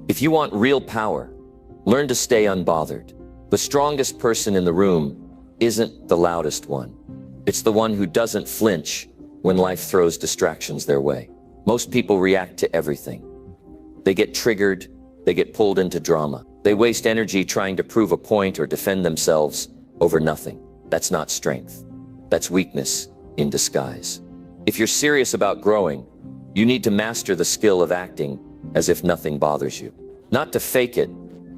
If you want real power, learn to stay unbothered. The strongest person in the room isn't the loudest one. It's the one who doesn't flinch when life throws distractions their way. Most people react to everything. They get triggered, they get pulled into drama. They waste energy trying to prove a point or defend themselves over nothing. That's not strength. That's weakness in disguise. If you're serious about growing, you need to master the skill of acting as if nothing bothers you. Not to fake it,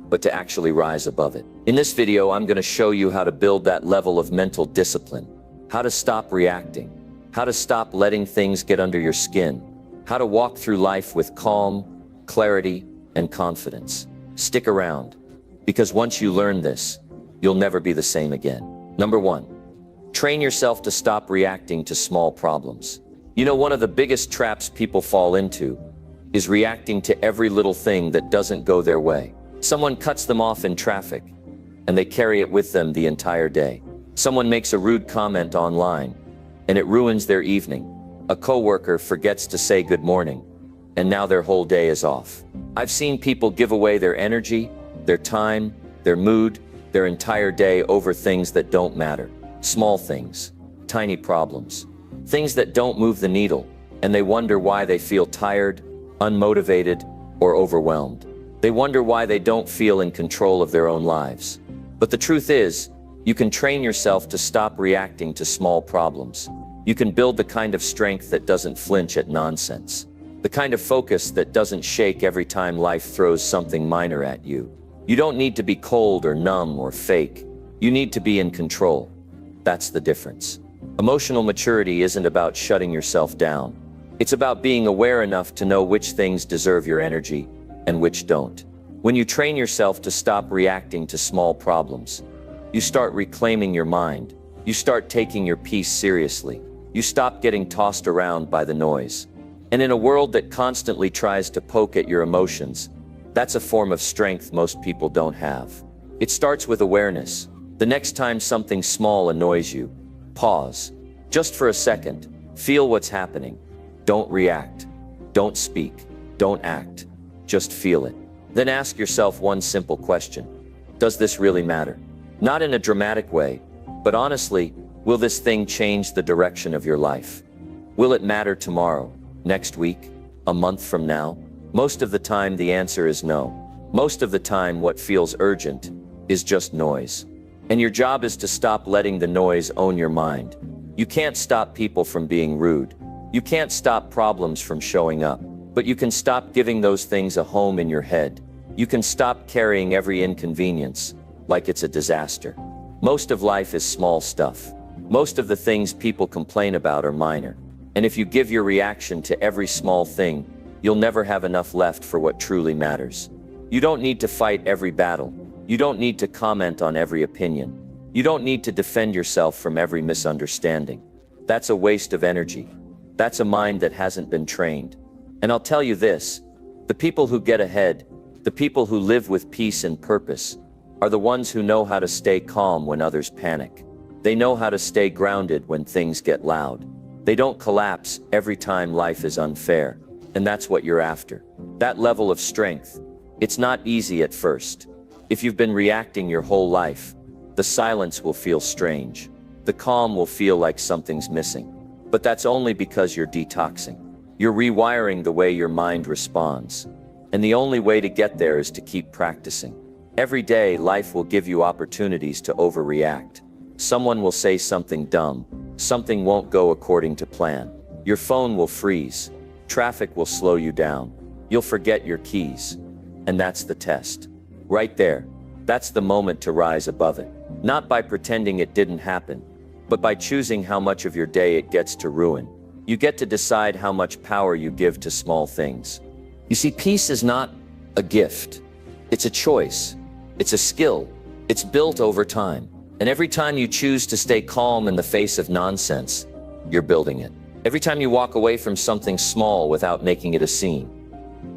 but to actually rise above it. In this video, I'm going to show you how to build that level of mental discipline, how to stop reacting, how to stop letting things get under your skin, how to walk through life with calm, clarity, and confidence. Stick around, because once you learn this, you'll never be the same again. Number 1, train yourself to stop reacting to small problems. You know, one of the biggest traps people fall into is reacting to every little thing that doesn't go their way. Someone cuts them off in traffic, and they carry it with them the entire day. Someone makes a rude comment online, and it ruins their evening. A coworker forgets to say good morning, and now their whole day is off. I've seen people give away their energy, their time, their mood, their entire day over things that don't matter. Small things, tiny problems, things that don't move the needle, and they wonder why they feel tired, unmotivated, or overwhelmed. They wonder why they don't feel in control of their own lives. But the truth is, you can train yourself to stop reacting to small problems. You can build the kind of strength that doesn't flinch at nonsense. The kind of focus that doesn't shake every time life throws something minor at you. You don't need to be cold or numb or fake. You need to be in control. That's the difference. Emotional maturity isn't about shutting yourself down. It's about being aware enough to know which things deserve your energy and which don't. When you train yourself to stop reacting to small problems, you start reclaiming your mind. You start taking your peace seriously. You stop getting tossed around by the noise. And in a world that constantly tries to poke at your emotions, that's a form of strength most people don't have. It starts with awareness. The next time something small annoys you, pause. Just for a second, feel what's happening. Don't react. Don't speak. Don't act. Just feel it. Then ask yourself one simple question. Does this really matter? Not in a dramatic way, but honestly, will this thing change the direction of your life? Will it matter tomorrow, next week, a month from now? Most of the time, the answer is no. Most of the time, what feels urgent is just noise. And your job is to stop letting the noise own your mind. You can't stop people from being rude. You can't stop problems from showing up. But you can stop giving those things a home in your head. You can stop carrying every inconvenience like it's a disaster. Most of life is small stuff. Most of the things people complain about are minor. And if you give your reaction to every small thing, you'll never have enough left for what truly matters. You don't need to fight every battle. You don't need to comment on every opinion. You don't need to defend yourself from every misunderstanding. That's a waste of energy. That's a mind that hasn't been trained. And I'll tell you this, the people who get ahead, the people who live with peace and purpose, are the ones who know how to stay calm when others panic. They know how to stay grounded when things get loud. They don't collapse every time life is unfair. And that's what you're after. That level of strength. It's not easy at first. If you've been reacting your whole life, the silence will feel strange. The calm will feel like something's missing. But that's only because you're detoxing. You're rewiring the way your mind responds. And the only way to get there is to keep practicing. Every day, life will give you opportunities to overreact. Someone will say something dumb. Something won't go according to plan. Your phone will freeze. Traffic will slow you down. You'll forget your keys. And that's the test. Right there. That's the moment to rise above it. Not by pretending it didn't happen, but by choosing how much of your day it gets to ruin. You get to decide how much power you give to small things. You see, peace is not a gift. It's a choice. It's a skill. It's built over time. And every time you choose to stay calm in the face of nonsense, you're building it. Every time you walk away from something small without making it a scene,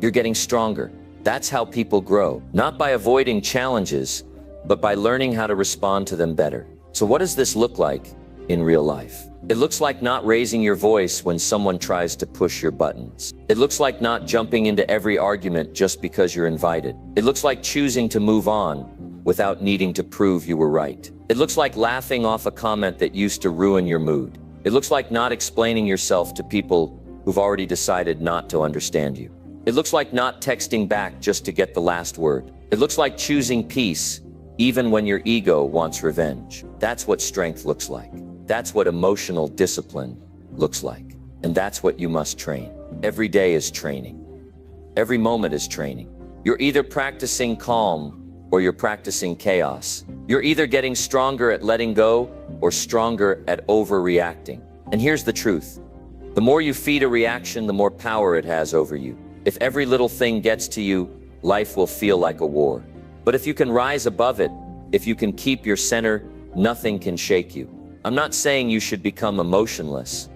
you're getting stronger. That's how people grow. Not by avoiding challenges, but by learning how to respond to them better. So what does this look like in real life? It looks like not raising your voice when someone tries to push your buttons. It looks like not jumping into every argument just because you're invited. It looks like choosing to move on without needing to prove you were right. It looks like laughing off a comment that used to ruin your mood. It looks like not explaining yourself to people who've already decided not to understand you. It looks like not texting back just to get the last word. It looks like choosing peace even when your ego wants revenge. That's what strength looks like. That's what emotional discipline looks like. And that's what you must train. Every day is training. Every moment is training. You're either practicing calm or you're practicing chaos. You're either getting stronger at letting go or stronger at overreacting. And here's the truth. The more you feed a reaction, the more power it has over you. If every little thing gets to you, life will feel like a war. But if you can rise above it, if you can keep your center, nothing can shake you. I'm not saying you should become emotionless.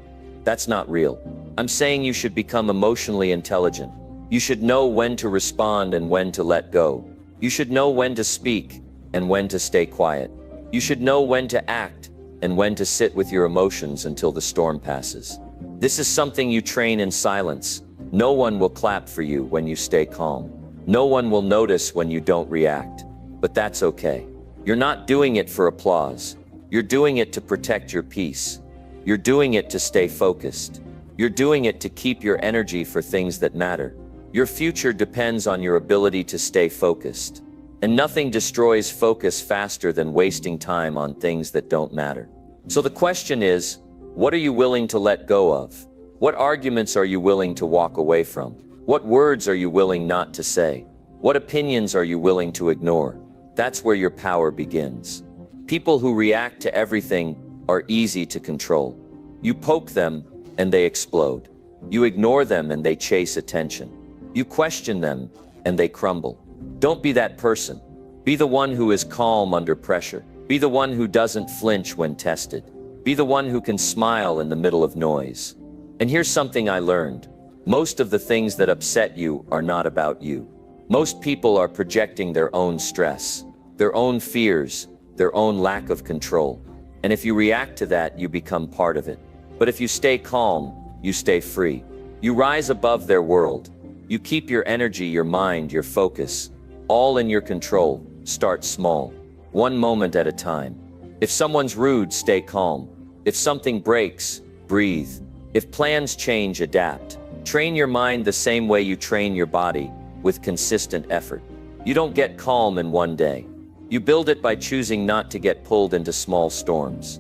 That's not real. I'm saying you should become emotionally intelligent. You should know when to respond and when to let go. You should know when to speak and when to stay quiet. You should know when to act and when to sit with your emotions until the storm passes. This is something you train in silence. No one will clap for you when you stay calm. No one will notice when you don't react. But that's okay. You're not doing it for applause. You're doing it to protect your peace. You're doing it to stay focused. You're doing it to keep your energy for things that matter. Your future depends on your ability to stay focused. And nothing destroys focus faster than wasting time on things that don't matter. So the question is, what are you willing to let go of? What arguments are you willing to walk away from? What words are you willing not to say? What opinions are you willing to ignore? That's where your power begins. People who react to everything are easy to control. You poke them and they explode. You ignore them and they chase attention. You question them and they crumble. Don't be that person. Be the one who is calm under pressure. Be the one who doesn't flinch when tested. Be the one who can smile in the middle of noise. And here's something I learned. Most of the things that upset you are not about you. Most people are projecting their own stress, their own fears, their own lack of control. And if you react to that, you become part of it. But if you stay calm, you stay free. You rise above their world. You keep your energy, your mind, your focus, all in your control. Start small, one moment at a time. If someone's rude, stay calm. If something breaks, breathe. If plans change, adapt. Train your mind the same way you train your body, with consistent effort. You don't get calm in one day. You build it by choosing not to get pulled into small storms.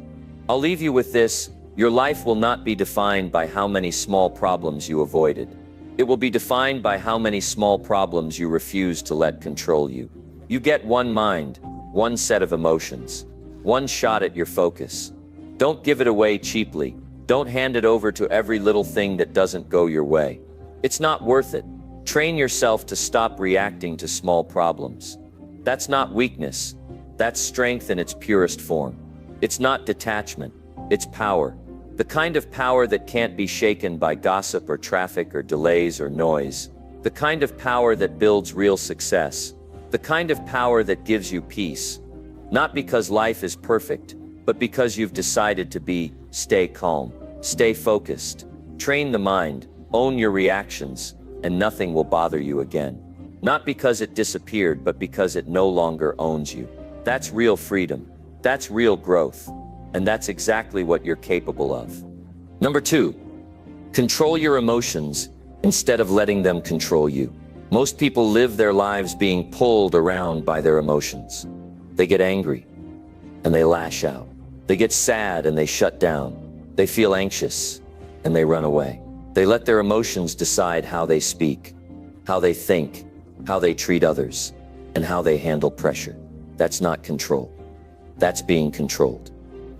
I'll leave you with this. Your life will not be defined by how many small problems you avoided. It will be defined by how many small problems you refuse to let control you. You get one mind, one set of emotions, one shot at your focus. Don't give it away cheaply. Don't hand it over to every little thing that doesn't go your way. It's not worth it. Train yourself to stop reacting to small problems. That's not weakness. That's strength in its purest form. It's not detachment. It's power. The kind of power that can't be shaken by gossip or traffic or delays or noise. The kind of power that builds real success. The kind of power that gives you peace. Not because life is perfect, but because you've decided to stay calm, stay focused, train the mind, own your reactions, and nothing will bother you again. Not because it disappeared, but because it no longer owns you. That's real freedom. That's real growth. And that's exactly what you're capable of. Number 2, control your emotions instead of letting them control you. Most people live their lives being pulled around by their emotions. They get angry and they lash out. They get sad and they shut down. They feel anxious and they run away. They let their emotions decide how they speak, how they think, how they treat others, and how they handle pressure. That's not control. That's being controlled.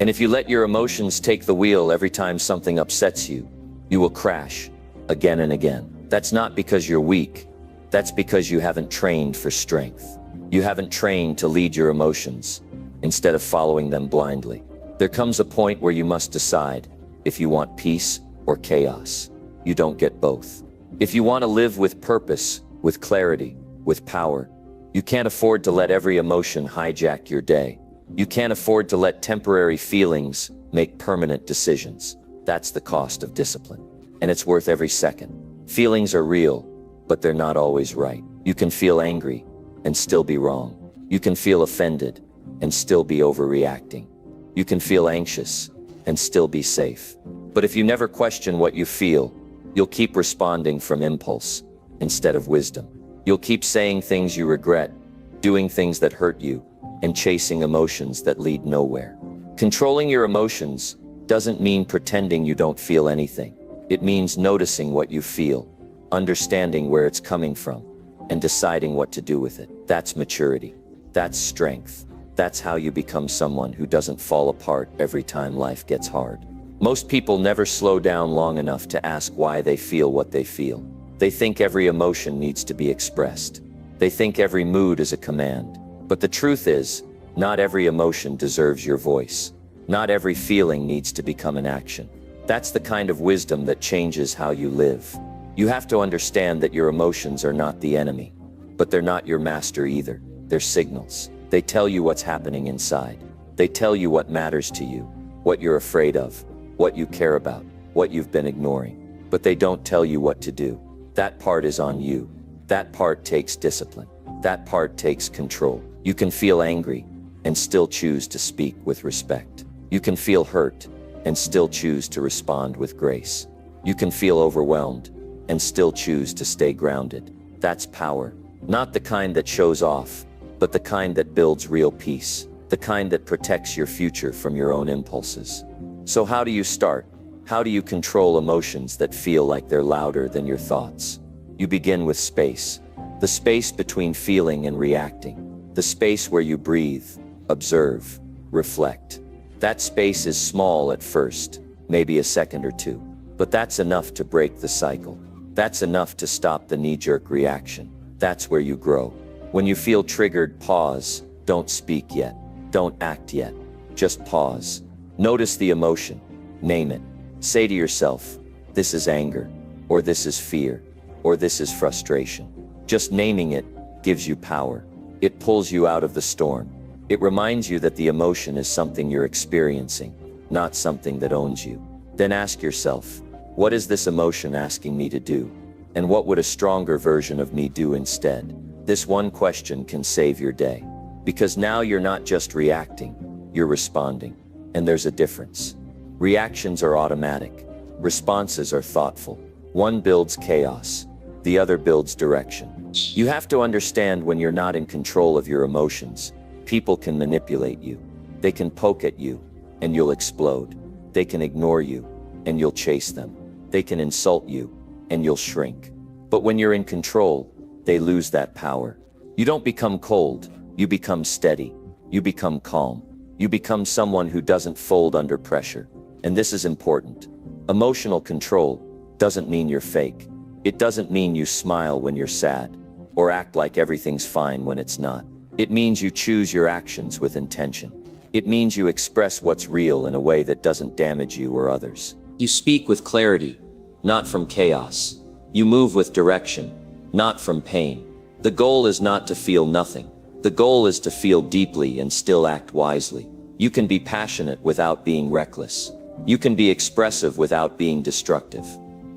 And if you let your emotions take the wheel every time something upsets you, you will crash again and again. That's not because you're weak. That's because you haven't trained for strength. You haven't trained to lead your emotions instead of following them blindly. There comes a point where you must decide if you want peace or chaos. You don't get both. If you want to live with purpose, with clarity, with power, you can't afford to let every emotion hijack your day. You can't afford to let temporary feelings make permanent decisions. That's the cost of discipline. And it's worth every second. Feelings are real, but they're not always right. You can feel angry and still be wrong. You can feel offended and still be overreacting. You can feel anxious and still be safe. But if you never question what you feel, you'll keep responding from impulse instead of wisdom. You'll keep saying things you regret, doing things that hurt you, and chasing emotions that lead nowhere. Controlling your emotions doesn't mean pretending you don't feel anything. It means noticing what you feel, understanding where it's coming from, and deciding what to do with it. That's maturity. That's strength. That's how you become someone who doesn't fall apart every time life gets hard. Most people never slow down long enough to ask why they feel what they feel. They think every emotion needs to be expressed. They think every mood is a command. But the truth is, not every emotion deserves your voice. Not every feeling needs to become an action. That's the kind of wisdom that changes how you live. You have to understand that your emotions are not the enemy, but they're not your master either. They're signals. They tell you what's happening inside. They tell you what matters to you, what you're afraid of, what you care about, what you've been ignoring. But they don't tell you what to do. That part is on you. That part takes discipline. That part takes control. You can feel angry and still choose to speak with respect. You can feel hurt and still choose to respond with grace. You can feel overwhelmed and still choose to stay grounded. That's power. Not the kind that shows off, but the kind that builds real peace. The kind that protects your future from your own impulses. So how do you start? How do you control emotions that feel like they're louder than your thoughts? You begin with space. The space between feeling and reacting. The space where you breathe, observe, reflect. That space is small at first, maybe a second or two. But that's enough to break the cycle. That's enough to stop the knee-jerk reaction. That's where you grow. When you feel triggered, pause. Don't speak yet. Don't act yet. Just pause. Notice the emotion. Name it. Say to yourself, this is anger, or this is fear, or this is frustration. Just naming it gives you power. It pulls you out of the storm. It reminds you that the emotion is something you're experiencing, not something that owns you. Then ask yourself, what is this emotion asking me to do? And what would a stronger version of me do instead? This one question can save your day. Because now you're not just reacting, you're responding. And there's a difference. Reactions are automatic. Responses are thoughtful. One builds chaos. The other builds direction. You have to understand when you're not in control of your emotions. People can manipulate you. They can poke at you, and you'll explode. They can ignore you, and you'll chase them. They can insult you, and you'll shrink. But when you're in control, they lose that power. You don't become cold. You become steady. You become calm. You become someone who doesn't fold under pressure. And this is important. Emotional control doesn't mean you're fake. It doesn't mean you smile when you're sad, or act like everything's fine when it's not. It means you choose your actions with intention. It means you express what's real in a way that doesn't damage you or others. You speak with clarity, not from chaos. You move with direction, not from pain. The goal is not to feel nothing. The goal is to feel deeply and still act wisely. You can be passionate without being reckless. You can be expressive without being destructive.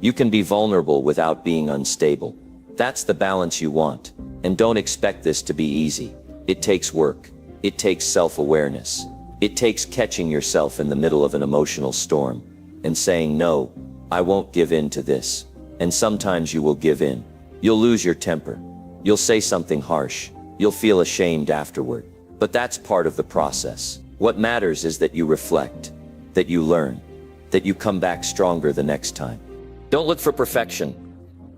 You can be vulnerable without being unstable. That's the balance you want. And don't expect this to be easy. It takes work. It takes self-awareness. It takes catching yourself in the middle of an emotional storm and saying, no, I won't give in to this. And sometimes you will give in. You'll lose your temper. You'll say something harsh. You'll feel ashamed afterward. But that's part of the process. What matters is that you reflect, that you learn, that you come back stronger the next time. Don't look for perfection.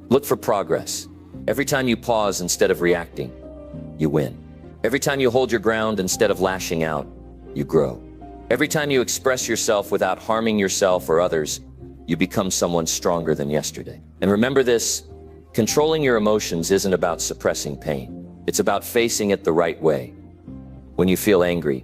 Look for progress. Every time you pause instead of reacting, you win. Every time you hold your ground instead of lashing out, you grow. Every time you express yourself without harming yourself or others, you become someone stronger than yesterday. And remember this, controlling your emotions isn't about suppressing pain. It's about facing it the right way. When you feel angry,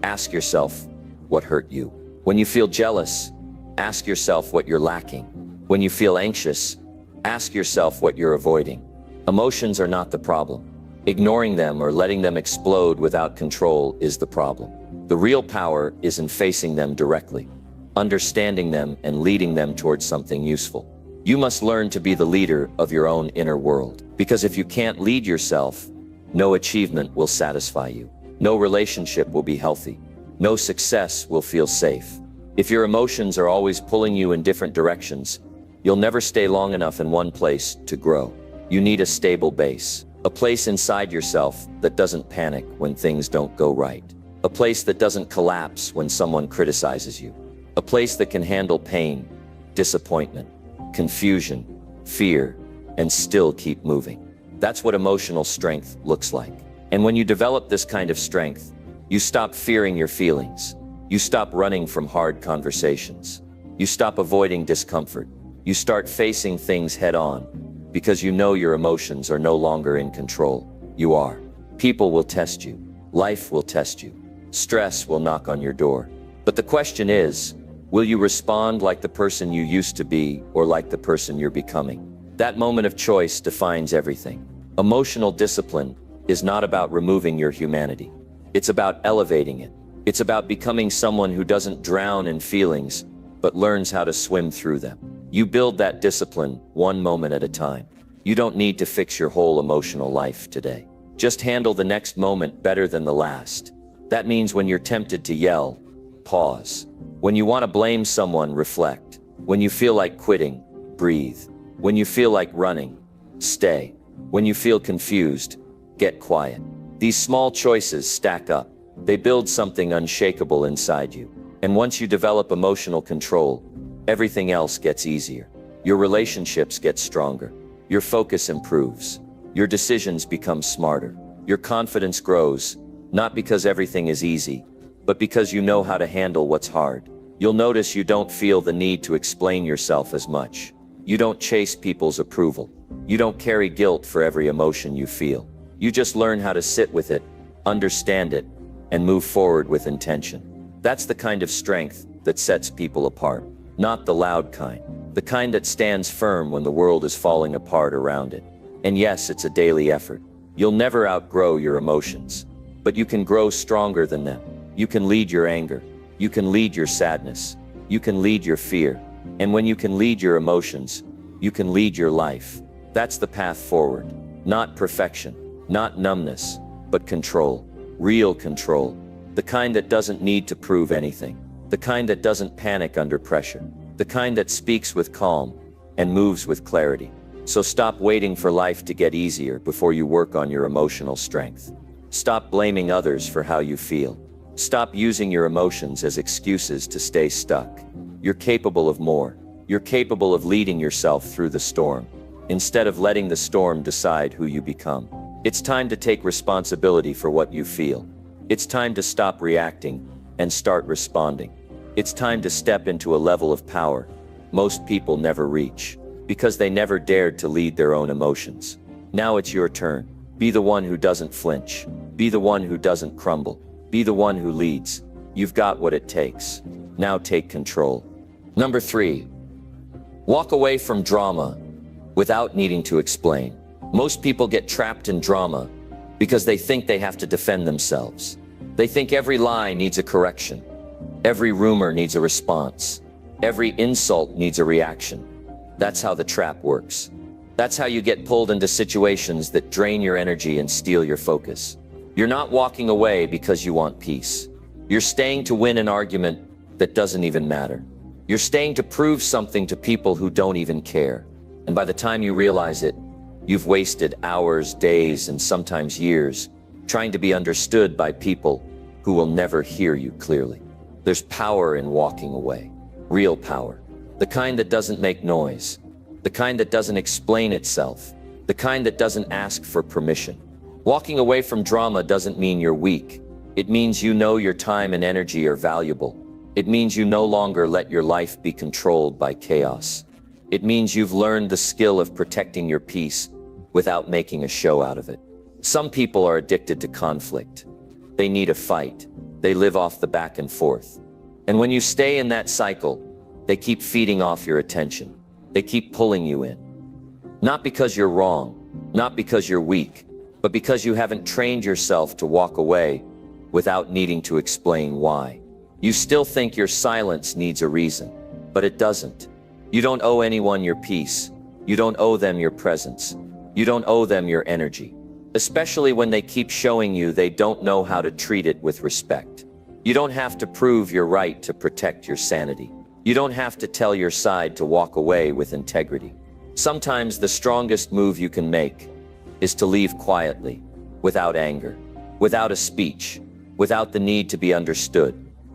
ask yourself what hurt you. When you feel jealous, ask yourself what you're lacking. When you feel anxious, ask yourself what you're avoiding. Emotions are not the problem. Ignoring them or letting them explode without control is the problem. The real power is in facing them directly, understanding them and leading them towards something useful. You must learn to be the leader of your own inner world, because if you can't lead yourself, no achievement will satisfy you. No relationship will be healthy. No success will feel safe. If your emotions are always pulling you in different directions, you'll never stay long enough in one place to grow. You need a stable base, a place inside yourself that doesn't panic when things don't go right, a place that doesn't collapse when someone criticizes you, a place that can handle pain, disappointment, confusion, fear, and still keep moving. That's what emotional strength looks like. And when you develop this kind of strength, you stop fearing your feelings. You stop running from hard conversations. You stop avoiding discomfort. You start facing things head on, because you know your emotions are no longer in control. You are. People will test you. Life will test you. Stress will knock on your door. But the question is, will you respond like the person you used to be or like the person you're becoming? That moment of choice defines everything. Emotional discipline is not about removing your humanity. It's about elevating it. It's about becoming someone who doesn't drown in feelings, but learns how to swim through them. You build that discipline one moment at a time. You don't need to fix your whole emotional life today. Just handle the next moment better than the last. That means when you're tempted to yell, pause. When you want to blame someone, reflect. When you feel like quitting, breathe. When you feel like running, stay. When you feel confused, get quiet. These small choices stack up. They build something unshakable inside you. And once you develop emotional control, everything else gets easier. Your relationships get stronger. Your focus improves. Your decisions become smarter. Your confidence grows, not because everything is easy, but because you know how to handle what's hard. You'll notice you don't feel the need to explain yourself as much. You don't chase people's approval. You don't carry guilt for every emotion you feel. You just learn how to sit with it, understand it, and move forward with intention. That's the kind of strength that sets people apart. Not the loud kind. The kind that stands firm when the world is falling apart around it. And yes, it's a daily effort. You'll never outgrow your emotions, but you can grow stronger than them. You can lead your anger. You can lead your sadness. You can lead your fear. And when you can lead your emotions, you can lead your life. That's the path forward. Not perfection, not numbness, but control. Real control. The kind that doesn't need to prove anything. The kind that doesn't panic under pressure. The kind that speaks with calm and moves with clarity. So stop waiting for life to get easier before you work on your emotional strength. Stop blaming others for how you feel. Stop using your emotions as excuses to stay stuck. You're capable of more. You're capable of leading yourself through the storm, instead of letting the storm decide who you become. It's time to take responsibility for what you feel. It's time to stop reacting and start responding. It's time to step into a level of power most people never reach, because they never dared to lead their own emotions. Now it's your turn. Be the one who doesn't flinch. Be the one who doesn't crumble. Be the one who leads. You've got what it takes. Now take control. Number 3, walk away from drama without needing to explain. Most people get trapped in drama because they think they have to defend themselves. They think every lie needs a correction. Every rumor needs a response. Every insult needs a reaction. That's how the trap works. That's how you get pulled into situations that drain your energy and steal your focus. You're not walking away because you want peace. You're staying to win an argument that doesn't even matter. You're staying to prove something to people who don't even care. And by the time you realize it, you've wasted hours, days, and sometimes years trying to be understood by people who will never hear you clearly. There's power in walking away. Real power. The kind that doesn't make noise. The kind that doesn't explain itself. The kind that doesn't ask for permission. Walking away from drama doesn't mean you're weak. It means you know your time and energy are valuable. It means you no longer let your life be controlled by chaos. It means you've learned the skill of protecting your peace without making a show out of it. Some people are addicted to conflict. They need a fight. They live off the back and forth. And when you stay in that cycle, they keep feeding off your attention. They keep pulling you in. Not because you're wrong, not because you're weak, but because you haven't trained yourself to walk away without needing to explain why. You still think your silence needs a reason, but it doesn't. You don't owe anyone your peace. You don't owe them your presence. You don't owe them your energy, especially when they keep showing you they don't know how to treat it with respect. You don't have to prove your right to protect your sanity. You don't have to tell your side to walk away with integrity. Sometimes the strongest move you can make is to leave quietly, without anger, without a speech, without the need to be understood.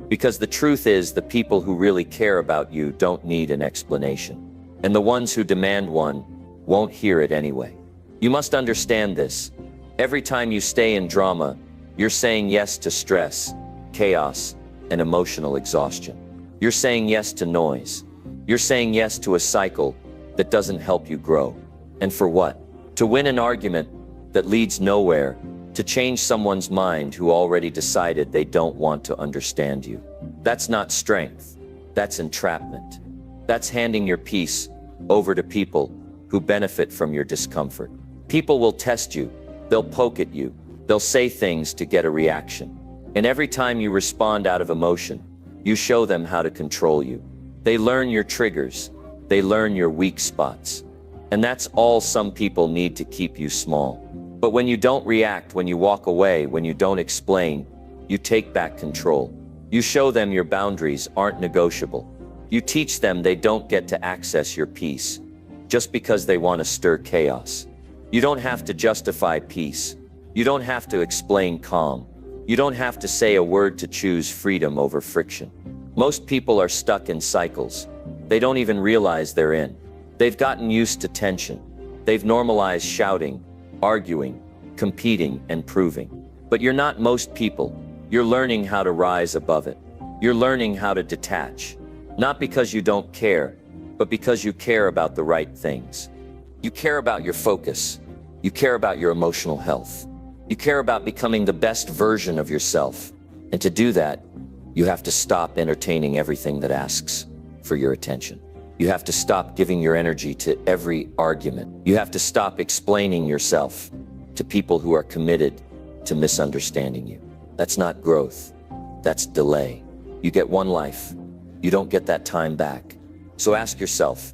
Because the truth is, the people who really care about you don't need an explanation. And the ones who demand one won't hear it anyway. You must understand this. Every time you stay in drama, you're saying yes to stress, chaos, and emotional exhaustion. You're saying yes to noise. You're saying yes to a cycle that doesn't help you grow. And for what? To win an argument that leads nowhere, to change someone's mind who already decided they don't want to understand you. That's not strength. That's entrapment. That's handing your peace over to people who benefit from your discomfort. People will test you. They'll poke at you. They'll say things to get a reaction. And every time you respond out of emotion, you show them how to control you. They learn your triggers. They learn your weak spots. And that's all some people need to keep you small. But when you don't react, when you walk away, when you don't explain, you take back control. You show them your boundaries aren't negotiable. You teach them they don't get to access your peace just because they want to stir chaos. You don't have to justify peace. You don't have to explain calm. You don't have to say a word to choose freedom over friction. Most people are stuck in cycles. They don't even realize they're in. They've gotten used to tension. They've normalized shouting, arguing, competing, and proving. But you're not most people. You're learning how to rise above it. You're learning how to detach. Not because you don't care, but because you care about the right things. You care about your focus. You care about your emotional health. You care about becoming the best version of yourself. And to do that, you have to stop entertaining everything that asks for your attention. You have to stop giving your energy to every argument. You have to stop explaining yourself to people who are committed to misunderstanding you. That's not growth. That's delay. You get one life. You don't get that time back. So ask yourself,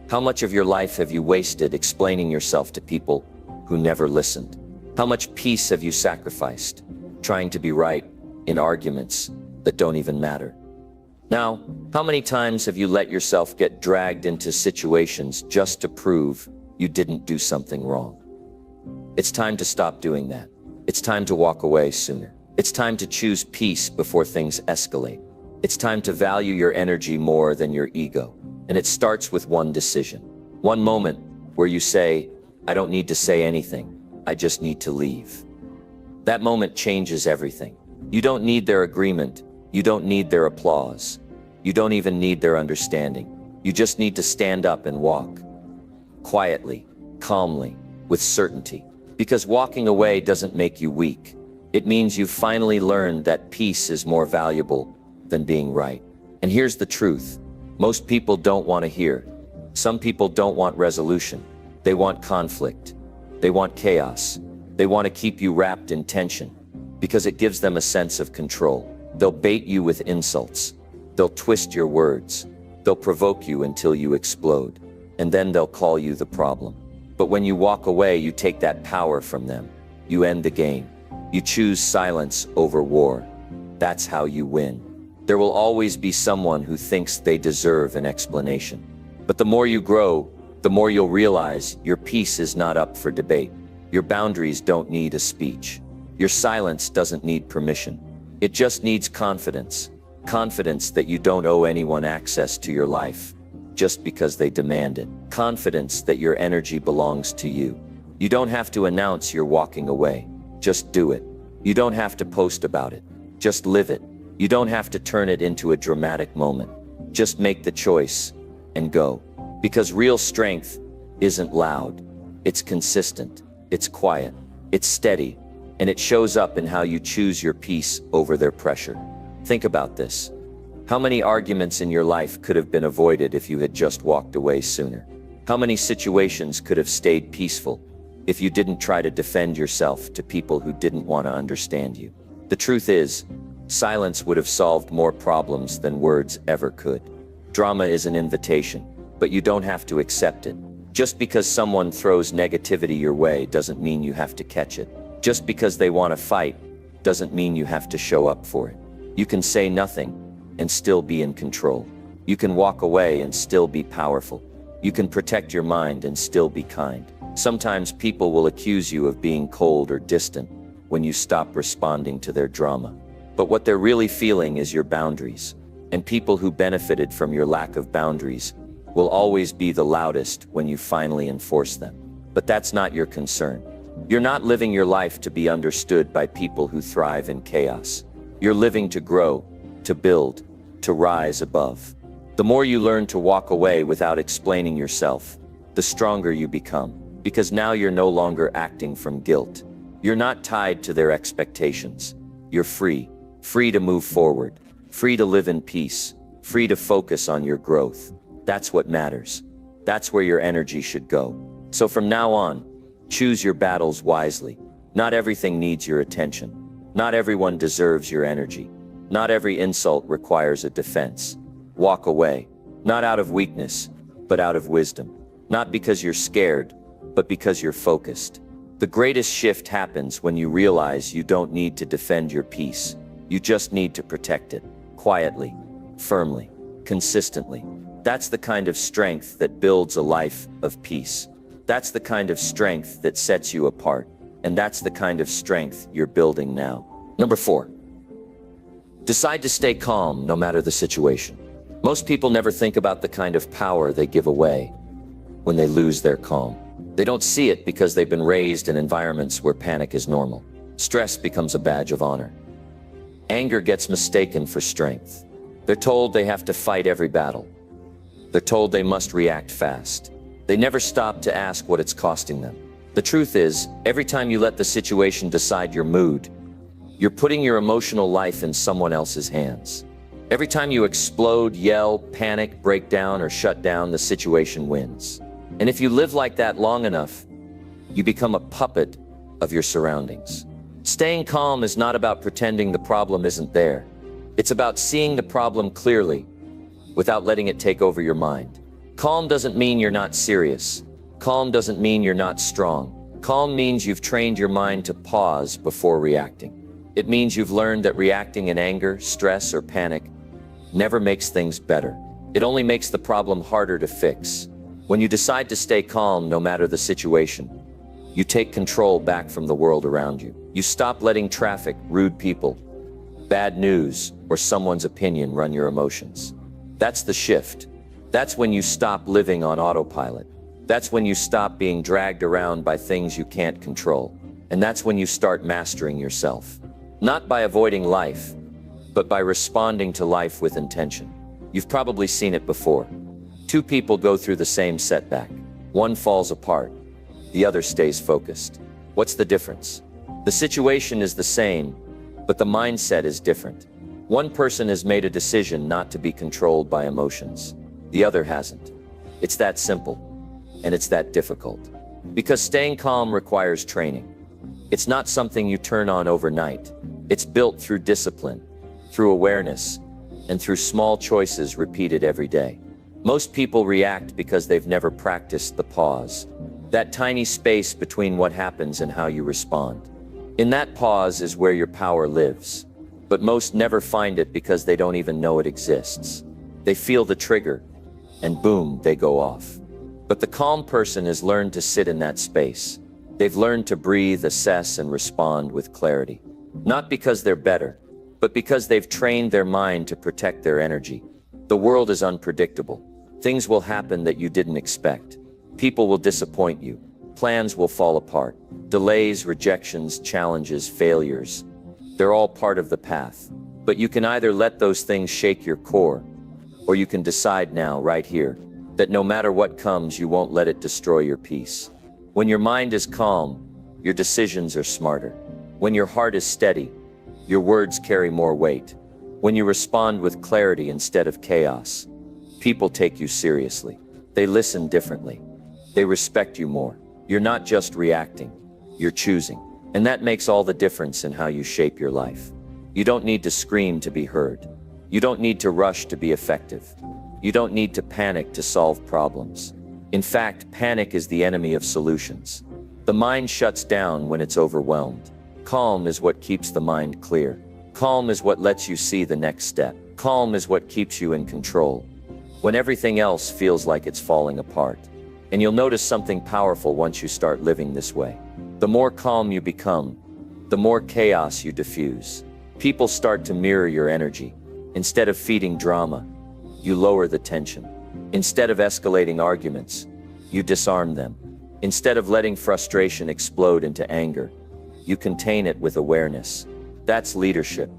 how much of your life have you wasted explaining yourself to people who never listened? How much peace have you sacrificed trying to be right in arguments that don't even matter? Now, how many times have you let yourself get dragged into situations just to prove you didn't do something wrong? It's time to stop doing that. It's time to walk away sooner. It's time to choose peace before things escalate. It's time to value your energy more than your ego. And it starts with one decision. One moment where you say, I don't need to say anything. I just need to leave. That moment changes everything. You don't need their agreement. You don't need their applause. You don't even need their understanding. You just need to stand up and walk. Quietly, calmly, with certainty. Because walking away doesn't make you weak. It means you've finally learned that peace is more valuable than being right. And here's the truth. Most people don't want to hear. Some people don't want resolution. They want conflict. They want chaos. They want to keep you wrapped in tension because it gives them a sense of control. They'll bait you with insults. They'll twist your words. They'll provoke you until you explode. And then they'll call you the problem. But when you walk away, you take that power from them. You end the game. You choose silence over war. That's how you win. There will always be someone who thinks they deserve an explanation. But the more you grow, the more you'll realize your peace is not up for debate. Your boundaries don't need a speech. Your silence doesn't need permission. It just needs confidence. Confidence that you don't owe anyone access to your life just because they demand it. Confidence that your energy belongs to you. You don't have to announce you're walking away. Just do it. You don't have to post about it. Just live it. You don't have to turn it into a dramatic moment. Just make the choice and go. Because real strength isn't loud. It's consistent. It's quiet. It's steady. And it shows up in how you choose your peace over their pressure. Think about this. How many arguments in your life could have been avoided if you had just walked away sooner? How many situations could have stayed peaceful if you didn't try to defend yourself to people who didn't want to understand you. The truth is, silence would have solved more problems than words ever could. Drama is an invitation, but you don't have to accept it. Just because someone throws negativity your way doesn't mean you have to catch it. Just because they want to fight doesn't mean you have to show up for it. You can say nothing and still be in control. You can walk away and still be powerful. You can protect your mind and still be kind. Sometimes people will accuse you of being cold or distant when you stop responding to their drama. But what they're really feeling is your boundaries. And people who benefited from your lack of boundaries will always be the loudest when you finally enforce them. But that's not your concern. You're not living your life to be understood by people who thrive in chaos. You're living to grow, to build, to rise above. The more you learn to walk away without explaining yourself, the stronger you become. Because now you're no longer acting from guilt. You're not tied to their expectations. You're free. Free to move forward. Free to live in peace. Free to focus on your growth. That's what matters. That's where your energy should go. So from now on, choose your battles wisely. Not everything needs your attention. Not everyone deserves your energy. Not every insult requires a defense. Walk away. Not out of weakness, but out of wisdom. Not because you're scared, but because you're focused. The greatest shift happens when you realize you don't need to defend your peace. You just need to protect it. Quietly, firmly, consistently. That's the kind of strength that builds a life of peace. That's the kind of strength that sets you apart. And that's the kind of strength you're building now. Number 4. Decide to stay calm no matter the situation. Most people never think about the kind of power they give away when they lose their calm. They don't see it because they've been raised in environments where panic is normal. Stress becomes a badge of honor. Anger gets mistaken for strength. They're told they have to fight every battle. They're told they must react fast. They never stop to ask what it's costing them. The truth is, every time you let the situation decide your mood, you're putting your emotional life in someone else's hands. Every time you explode, yell, panic, break down, or shut down, the situation wins. And if you live like that long enough, you become a puppet of your surroundings. Staying calm is not about pretending the problem isn't there. It's about seeing the problem clearly without letting it take over your mind. Calm doesn't mean you're not serious. Calm doesn't mean you're not strong. Calm means you've trained your mind to pause before reacting. It means you've learned that reacting in anger, stress, or panic never makes things better. It only makes the problem harder to fix. When you decide to stay calm no matter the situation, you take control back from the world around you. You stop letting traffic, rude people, bad news, or someone's opinion run your emotions. That's the shift. That's when you stop living on autopilot. That's when you stop being dragged around by things you can't control. And that's when you start mastering yourself. Not by avoiding life, but by responding to life with intention. You've probably seen it before. Two people go through the same setback. One falls apart, the other stays focused. What's the difference? The situation is the same, but the mindset is different. One person has made a decision not to be controlled by emotions. The other hasn't. It's that simple, and it's that difficult. Because staying calm requires training. It's not something you turn on overnight. It's built through discipline, through awareness, and through small choices repeated every day. Most people react because they've never practiced the pause. That tiny space between what happens and how you respond. In that pause is where your power lives. But most never find it because they don't even know it exists. They feel the trigger, and boom, they go off. But the calm person has learned to sit in that space. They've learned to breathe, assess, and respond with clarity. Not because they're better, but because they've trained their mind to protect their energy. The world is unpredictable. Things will happen that you didn't expect. People will disappoint you. Plans will fall apart. Delays, rejections, challenges, failures. They're all part of the path. But you can either let those things shake your core, or you can decide now, right here, that no matter what comes, you won't let it destroy your peace. When your mind is calm, your decisions are smarter. When your heart is steady, your words carry more weight. When you respond with clarity instead of chaos, people take you seriously. They listen differently. They respect you more. You're not just reacting, you're choosing. And that makes all the difference in how you shape your life. You don't need to scream to be heard. You don't need to rush to be effective. You don't need to panic to solve problems. In fact, panic is the enemy of solutions. The mind shuts down when it's overwhelmed. Calm is what keeps the mind clear. Calm is what lets you see the next step. Calm is what keeps you in control when everything else feels like it's falling apart. And you'll notice something powerful once you start living this way. The more calm you become, the more chaos you diffuse. People start to mirror your energy. Instead of feeding drama, you lower the tension. Instead of escalating arguments, you disarm them. Instead of letting frustration explode into anger, you contain it with awareness. That's leadership.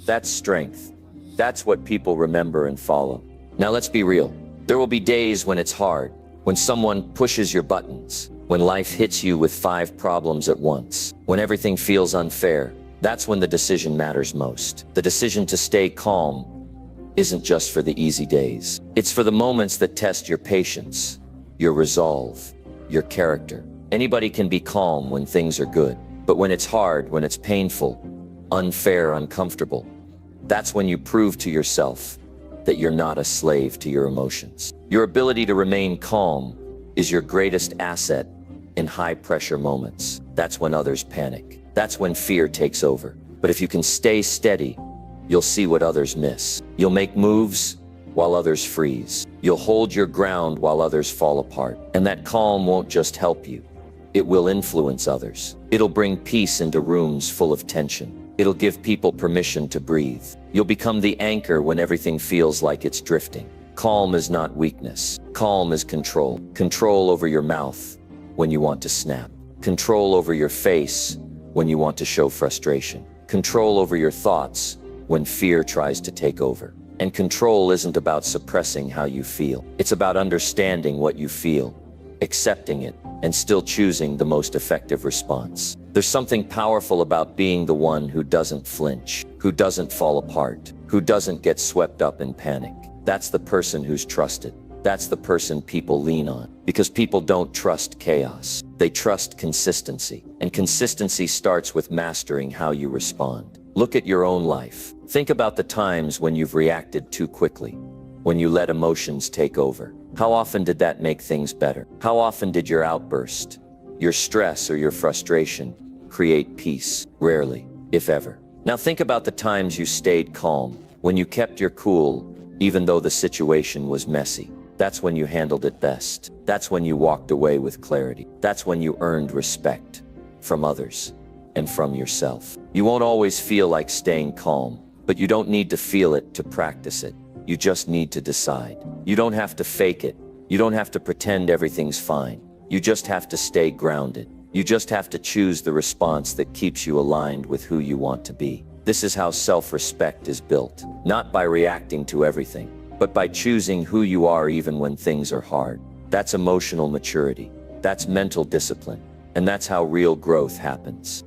That's strength. That's what people remember and follow. Now let's be real. There will be days when it's hard, when someone pushes your buttons, when life hits you with 5 problems at once, when everything feels unfair. That's when the decision matters most. The decision to stay calm isn't just for the easy days. It's for the moments that test your patience, your resolve, your character. Anybody can be calm when things are good, but when it's hard, when it's painful, unfair, uncomfortable, that's when you prove to yourself that you're not a slave to your emotions. Your ability to remain calm is your greatest asset in high-pressure moments. That's when others panic. That's when fear takes over. But if you can stay steady, you'll see what others miss. You'll make moves while others freeze. You'll hold your ground while others fall apart. And that calm won't just help you. It will influence others. It'll bring peace into rooms full of tension. It'll give people permission to breathe. You'll become the anchor when everything feels like it's drifting. Calm is not weakness. Calm is control. Control over your mouth when you want to snap. Control over your face when you want to show frustration. Control over your thoughts when fear tries to take over. And control isn't about suppressing how you feel. It's about understanding what you feel, accepting it, and still choosing the most effective response. There's something powerful about being the one who doesn't flinch, who doesn't fall apart, who doesn't get swept up in panic. That's the person who's trusted. That's the person people lean on. Because people don't trust chaos. They trust consistency. And consistency starts with mastering how you respond. Look at your own life. Think about the times when you've reacted too quickly, when you let emotions take over. How often did that make things better? How often did your outburst, your stress, or your frustration create peace? Rarely, if ever. Now think about the times you stayed calm, when you kept your cool, even though the situation was messy. That's when you handled it best. That's when you walked away with clarity. That's when you earned respect from others and from yourself. You won't always feel like staying calm, but you don't need to feel it to practice it. You just need to decide. You don't have to fake it. You don't have to pretend everything's fine. You just have to stay grounded. You just have to choose the response that keeps you aligned with who you want to be. This is how self-respect is built, not by reacting to everything, but by choosing who you are even when things are hard. That's emotional maturity. That's mental discipline. And that's how real growth happens.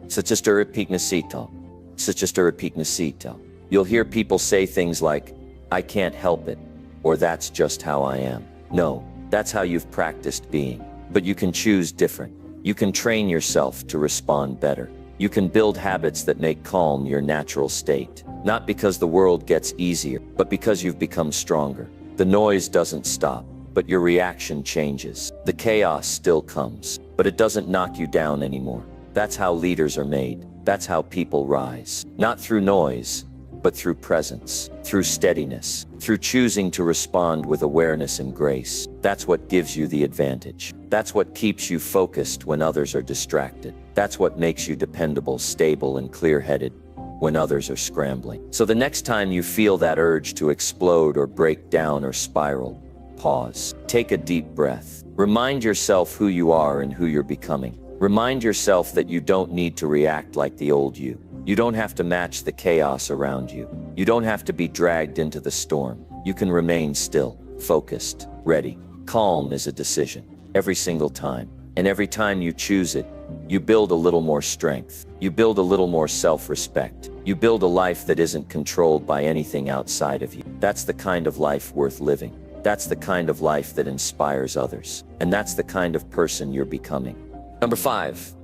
You'll hear people say things like, "I can't help it," or "That's just how I am." No, that's how you've practiced being. But you can choose different. You can train yourself to respond better. You can build habits that make calm your natural state. Not because the world gets easier, but because you've become stronger. The noise doesn't stop, but your reaction changes. The chaos still comes, but it doesn't knock you down anymore. That's how leaders are made. That's how people rise. Not through noise, but through presence, through steadiness, through choosing to respond with awareness and grace. That's what gives you the advantage. That's what keeps you focused when others are distracted. That's what makes you dependable, stable, and clear-headed when others are scrambling. So the next time you feel that urge to explode or break down or spiral, pause. Take a deep breath. Remind yourself who you are and who you're becoming. Remind yourself that you don't need to react like the old you. You don't have to match the chaos around you. You don't have to be dragged into the storm. You can remain still, focused, ready. Calm is a decision, every single time. And every time you choose it, you build a little more strength. You build a little more self-respect. You build a life that isn't controlled by anything outside of you. That's the kind of life worth living. That's the kind of life that inspires others. And that's the kind of person you're becoming. Number 5,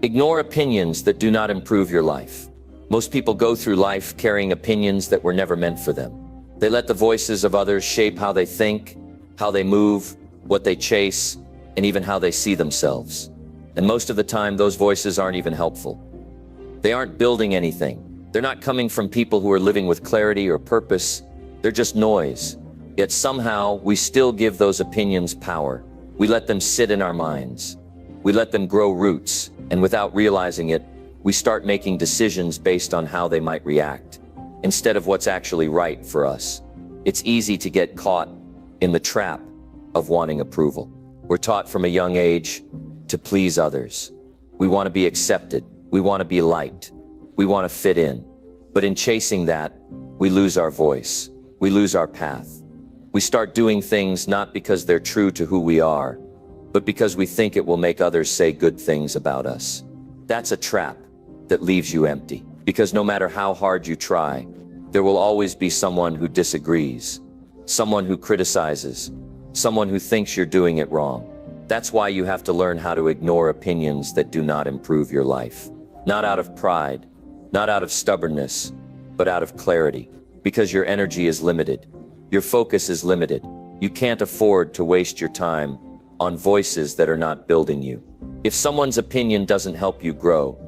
ignore opinions that do not improve your life. Most people go through life carrying opinions that were never meant for them. They let the voices of others shape how they think, how they move, what they chase, and even how they see themselves. And most of the time, those voices aren't even helpful. They aren't building anything. They're not coming from people who are living with clarity or purpose. They're just noise. Yet somehow, we still give those opinions power. We let them sit in our minds. We let them grow roots, and without realizing it, we start making decisions based on how they might react, instead of what's actually right for us. It's easy to get caught in the trap of wanting approval. We're taught from a young age to please others. We want to be accepted. We want to be liked. We want to fit in. But in chasing that, we lose our voice. We lose our path. We start doing things not because they're true to who we are, but because we think it will make others say good things about us. That's a trap that leaves you empty, because no matter how hard you try, there will always be someone who disagrees, someone who criticizes, someone who thinks you're doing it wrong. That's why you have to learn how to ignore opinions that do not improve your life. Not out of pride, not out of stubbornness, but out of clarity. Because your energy is limited. Your focus is limited. You can't afford to waste your time on voices that are not building you. If someone's opinion doesn't help you grow,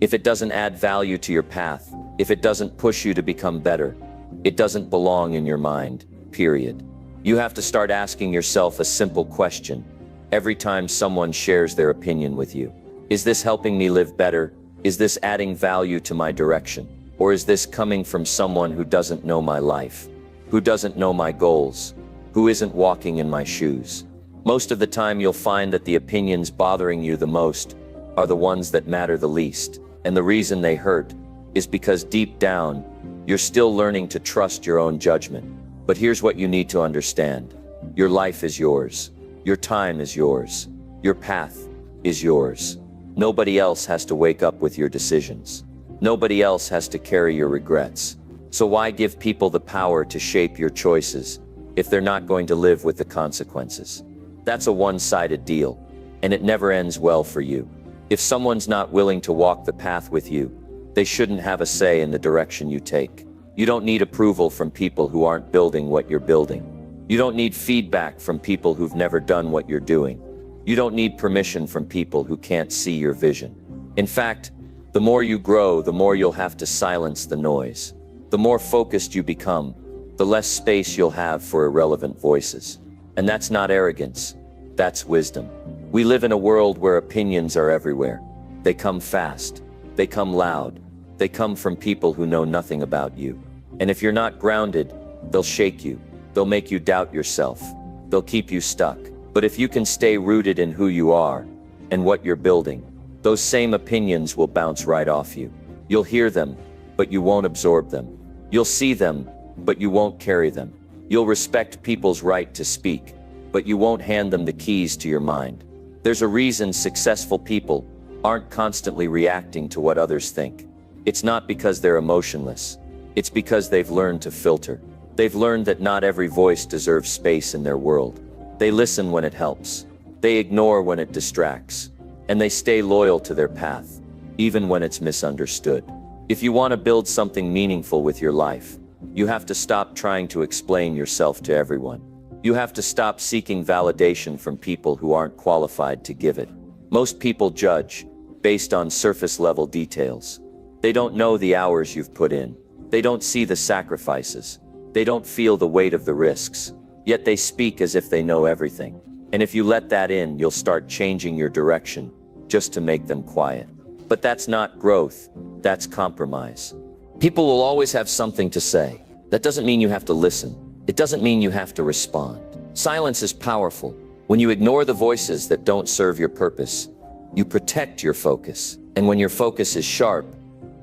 if it doesn't add value to your path, if it doesn't push you to become better, it doesn't belong in your mind, period. You have to start asking yourself a simple question every time someone shares their opinion with you. Is this helping me live better? Is this adding value to my direction? Or is this coming from someone who doesn't know my life, who doesn't know my goals, who isn't walking in my shoes? Most of the time you'll find that the opinions bothering you the most are the ones that matter the least. And the reason they hurt is because deep down, you're still learning to trust your own judgment. But here's what you need to understand. Your life is yours. Your time is yours. Your path is yours. Nobody else has to wake up with your decisions. Nobody else has to carry your regrets. So why give people the power to shape your choices if they're not going to live with the consequences? That's a one-sided deal, and it never ends well for you. If someone's not willing to walk the path with you, they shouldn't have a say in the direction you take. You don't need approval from people who aren't building what you're building. You don't need feedback from people who've never done what you're doing. You don't need permission from people who can't see your vision. In fact, the more you grow, the more you'll have to silence the noise. The more focused you become, the less space you'll have for irrelevant voices. And that's not arrogance, that's wisdom. We live in a world where opinions are everywhere. They come fast, they come loud, they come from people who know nothing about you. And if you're not grounded, they'll shake you, they'll make you doubt yourself, they'll keep you stuck. But if you can stay rooted in who you are and what you're building, those same opinions will bounce right off you. You'll hear them, but you won't absorb them. You'll see them, but you won't carry them. You'll respect people's right to speak, but you won't hand them the keys to your mind. There's a reason successful people aren't constantly reacting to what others think. It's not because they're emotionless. It's because they've learned to filter. They've learned that not every voice deserves space in their world. They listen when it helps. They ignore when it distracts. And they stay loyal to their path, even when it's misunderstood. If you want to build something meaningful with your life, you have to stop trying to explain yourself to everyone. You have to stop seeking validation from people who aren't qualified to give it. Most people judge based on surface-level details. They don't know the hours you've put in. They don't see the sacrifices. They don't feel the weight of the risks. Yet they speak as if they know everything. And if you let that in, you'll start changing your direction just to make them quiet. But that's not growth, that's compromise. People will always have something to say. That doesn't mean you have to listen. It doesn't mean you have to respond. Silence is powerful. When you ignore the voices that don't serve your purpose, you protect your focus. And when your focus is sharp,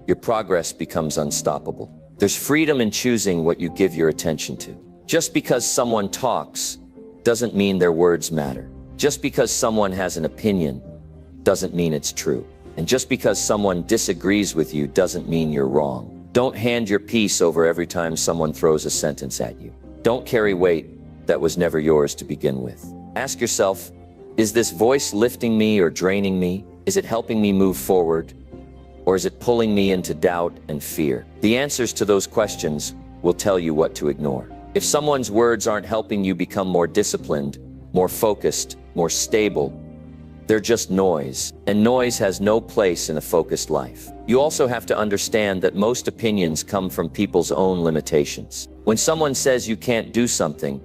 your progress becomes unstoppable. There's freedom in choosing what you give your attention to. Just because someone talks doesn't mean their words matter. Just because someone has an opinion doesn't mean it's true. And just because someone disagrees with you doesn't mean you're wrong. Don't hand your peace over every time someone throws a sentence at you. Don't carry weight that was never yours to begin with. Ask yourself, Is this voice lifting me or draining me? Is it helping me move forward? Or is it pulling me into doubt and fear? The answers to those questions will tell you what to ignore. If someone's words aren't helping you become more disciplined, more focused, more stable, they're just noise, and noise has no place in a focused life. You also have to understand that most opinions come from people's own limitations. When someone says you can't do something,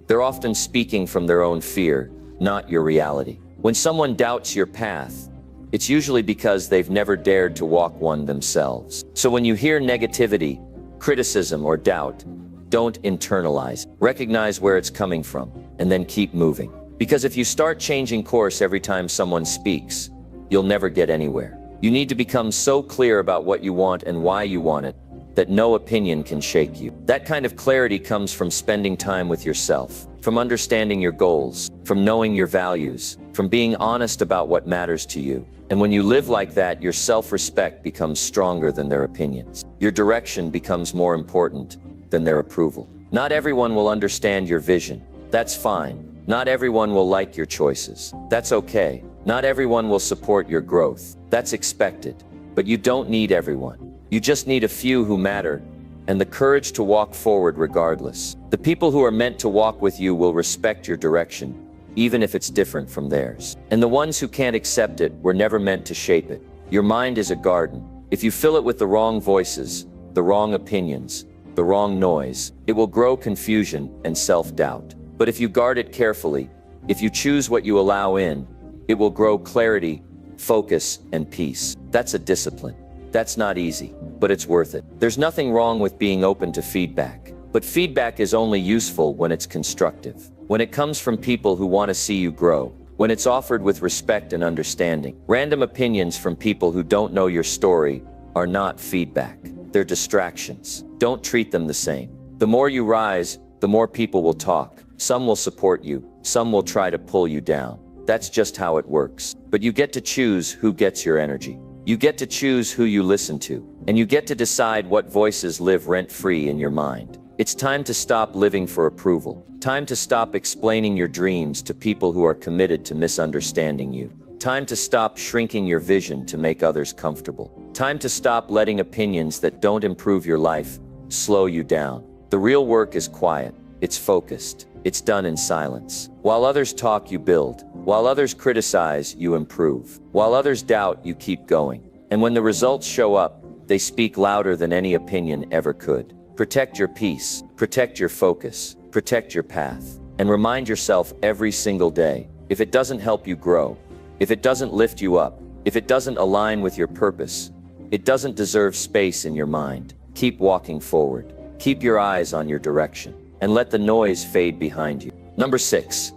they're often speaking from their own fear, not your reality. When someone doubts your path, it's usually because they've never dared to walk one themselves. So when you hear negativity, criticism, or doubt, don't internalize. Recognize where it's coming from, and then keep moving. Because if you start changing course every time someone speaks, you'll never get anywhere. You need to become so clear about what you want and why you want it that no opinion can shake you. That kind of clarity comes from spending time with yourself, from understanding your goals, from knowing your values, from being honest about what matters to you. And when you live like that, your self-respect becomes stronger than their opinions. Your direction becomes more important than their approval. Not everyone will understand your vision. That's fine. Not everyone will like your choices. That's okay. Not everyone will support your growth. That's expected. But you don't need everyone. You just need a few who matter, and the courage to walk forward regardless. The people who are meant to walk with you will respect your direction, even if it's different from theirs. And the ones who can't accept it were never meant to shape it. Your mind is a garden. If you fill it with the wrong voices, the wrong opinions, the wrong noise, it will grow confusion and self-doubt. But if you guard it carefully, if you choose what you allow in, it will grow clarity, focus, and peace. That's a discipline. That's not easy, but it's worth it. There's nothing wrong with being open to feedback, but feedback is only useful when it's constructive, when it comes from people who want to see you grow, when it's offered with respect and understanding. Random opinions from people who don't know your story are not feedback. They're distractions. Don't treat them the same. The more you rise, the more people will talk. Some will support you. Some will try to pull you down. That's just how it works. But you get to choose who gets your energy. You get to choose who you listen to. And you get to decide what voices live rent-free in your mind. It's time to stop living for approval. Time to stop explaining your dreams to people who are committed to misunderstanding you. Time to stop shrinking your vision to make others comfortable. Time to stop letting opinions that don't improve your life slow you down. The real work is quiet. It's focused. It's done in silence. While others talk, you build. While others criticize, you improve. While others doubt, you keep going. And when the results show up, they speak louder than any opinion ever could. Protect your peace. Protect your focus. Protect your path. And remind yourself every single day, if it doesn't help you grow, if it doesn't lift you up, if it doesn't align with your purpose, it doesn't deserve space in your mind. Keep walking forward. Keep your eyes on your direction, and let the noise fade behind you. Number 6,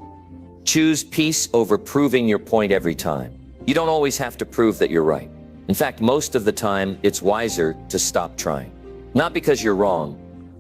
choose peace over proving your point every time. You don't always have to prove that you're right. In fact, most of the time, it's wiser to stop trying. Not because you're wrong,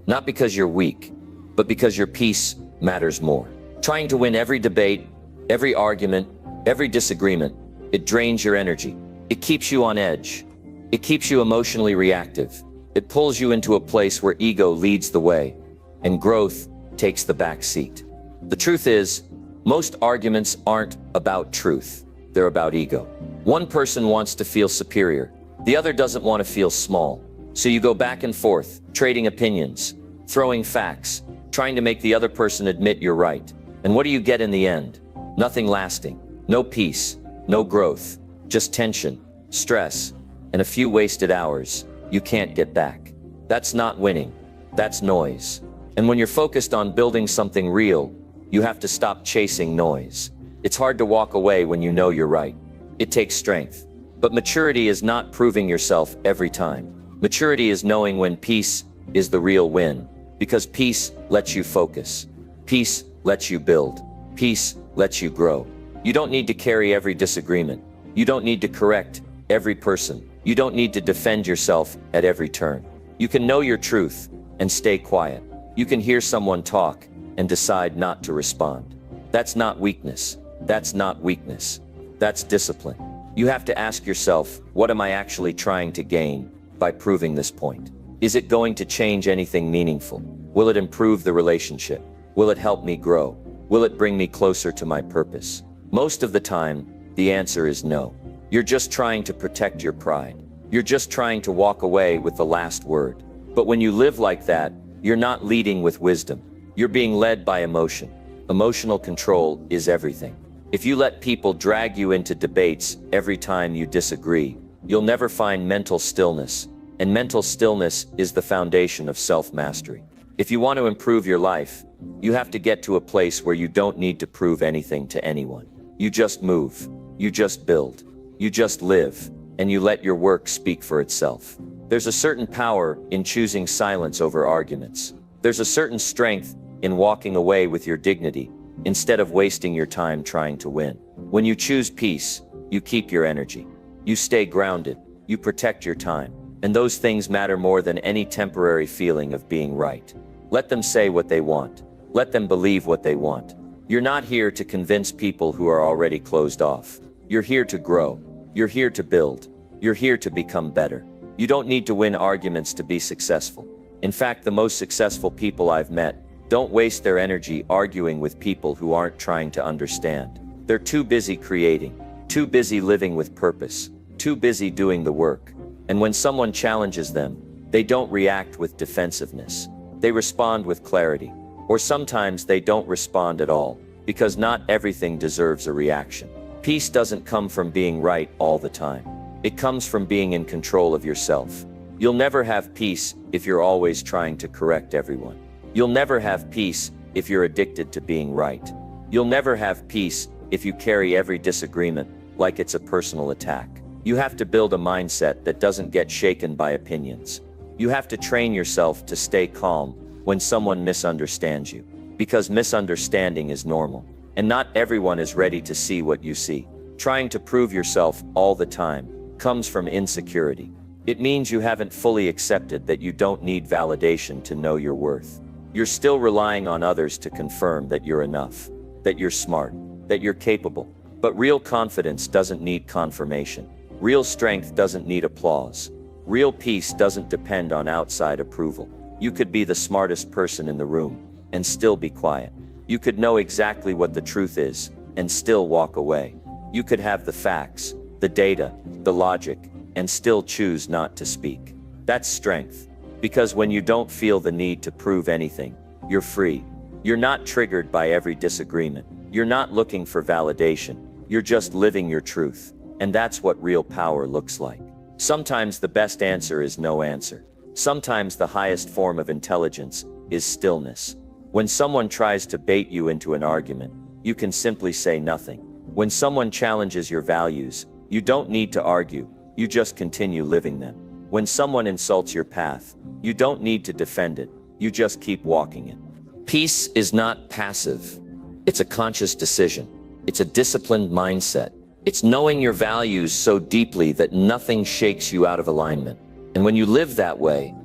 not because you're weak, but because your peace matters more. Trying to win every debate, every argument, every disagreement, it drains your energy. It keeps you on edge. It keeps you emotionally reactive. It pulls you into a place where ego leads the way and growth takes the back seat. The truth is, most arguments aren't about truth. They're about ego. One person wants to feel superior. The other doesn't want to feel small. So you go back and forth, trading opinions, throwing facts, trying to make the other person admit you're right. And what do you get in the end? Nothing lasting. No peace, no growth, just tension, stress, and a few wasted hours you can't get back. That's not winning. That's noise. And when you're focused on building something real, you have to stop chasing noise. It's hard to walk away when you know you're right. It takes strength. But maturity is not proving yourself every time. Maturity is knowing when peace is the real win. Because peace lets you focus. Peace lets you build. Peace lets you grow. You don't need to carry every disagreement. You don't need to correct every person. You don't need to defend yourself at every turn. You can know your truth and stay quiet. You can hear someone talk and decide not to respond. That's not weakness. That's not weakness. That's discipline. You have to ask yourself, what am I actually trying to gain by proving this point? Is it going to change anything meaningful? Will it improve the relationship? Will it help me grow? Will it bring me closer to my purpose? Most of the time, the answer is no. You're just trying to protect your pride. You're just trying to walk away with the last word. But when you live like that, you're not leading with wisdom. You're being led by emotion. Emotional control is everything. If you let people drag you into debates every time you disagree, you'll never find mental stillness. And mental stillness is the foundation of self-mastery. If you want to improve your life, you have to get to a place where you don't need to prove anything to anyone. You just move. You just build. You just live. And you let your work speak for itself. There's a certain power in choosing silence over arguments. There's a certain strength in walking away with your dignity instead of wasting your time trying to win. When you choose peace, you keep your energy. You stay grounded. You protect your time. And those things matter more than any temporary feeling of being right. Let them say what they want. Let them believe what they want. You're not here to convince people who are already closed off. You're here to grow. You're here to build. You're here to become better. You don't need to win arguments to be successful. In fact, the most successful people I've met don't waste their energy arguing with people who aren't trying to understand. They're too busy creating, too busy living with purpose, too busy doing the work. And when someone challenges them, they don't react with defensiveness. They respond with clarity. Or sometimes they don't respond at all, because not everything deserves a reaction. Peace doesn't come from being right all the time. It comes from being in control of yourself. You'll never have peace if you're always trying to correct everyone. You'll never have peace if you're addicted to being right. You'll never have peace if you carry every disagreement like it's a personal attack. You have to build a mindset that doesn't get shaken by opinions. You have to train yourself to stay calm when someone misunderstands you, because misunderstanding is normal, and not everyone is ready to see what you see. Trying to prove yourself all the time comes from insecurity. It means you haven't fully accepted that you don't need validation to know your worth. You're still relying on others to confirm that you're enough, that you're smart, that you're capable. But real confidence doesn't need confirmation. Real strength doesn't need applause. Real peace doesn't depend on outside approval. You could be the smartest person in the room and still be quiet. You could know exactly what the truth is and still walk away. You could have the facts, the data, the logic, and still choose not to speak. That's strength. Because when you don't feel the need to prove anything, you're free. You're not triggered by every disagreement. You're not looking for validation. You're just living your truth. And that's what real power looks like. Sometimes the best answer is no answer. Sometimes the highest form of intelligence is stillness. When someone tries to bait you into an argument, you can simply say nothing. When someone challenges your values, you don't need to argue, you just continue living them. When someone insults your path, you don't need to defend it, you just keep walking it. Peace is not passive. It's a conscious decision. It's a disciplined mindset. It's knowing your values so deeply that nothing shakes you out of alignment. And when you live that way,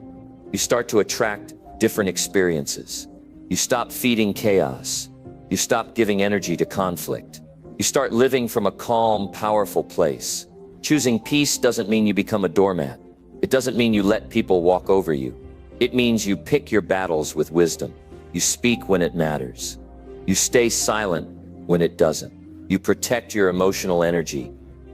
you start to attract different experiences. You stop feeding chaos. You stop giving energy to conflict. You start living from a calm, powerful place. Choosing peace doesn't mean you become a doormat. It doesn't mean you let people walk over you. It means you pick your battles with wisdom. You speak when it matters. You stay silent when it doesn't. You protect your emotional energy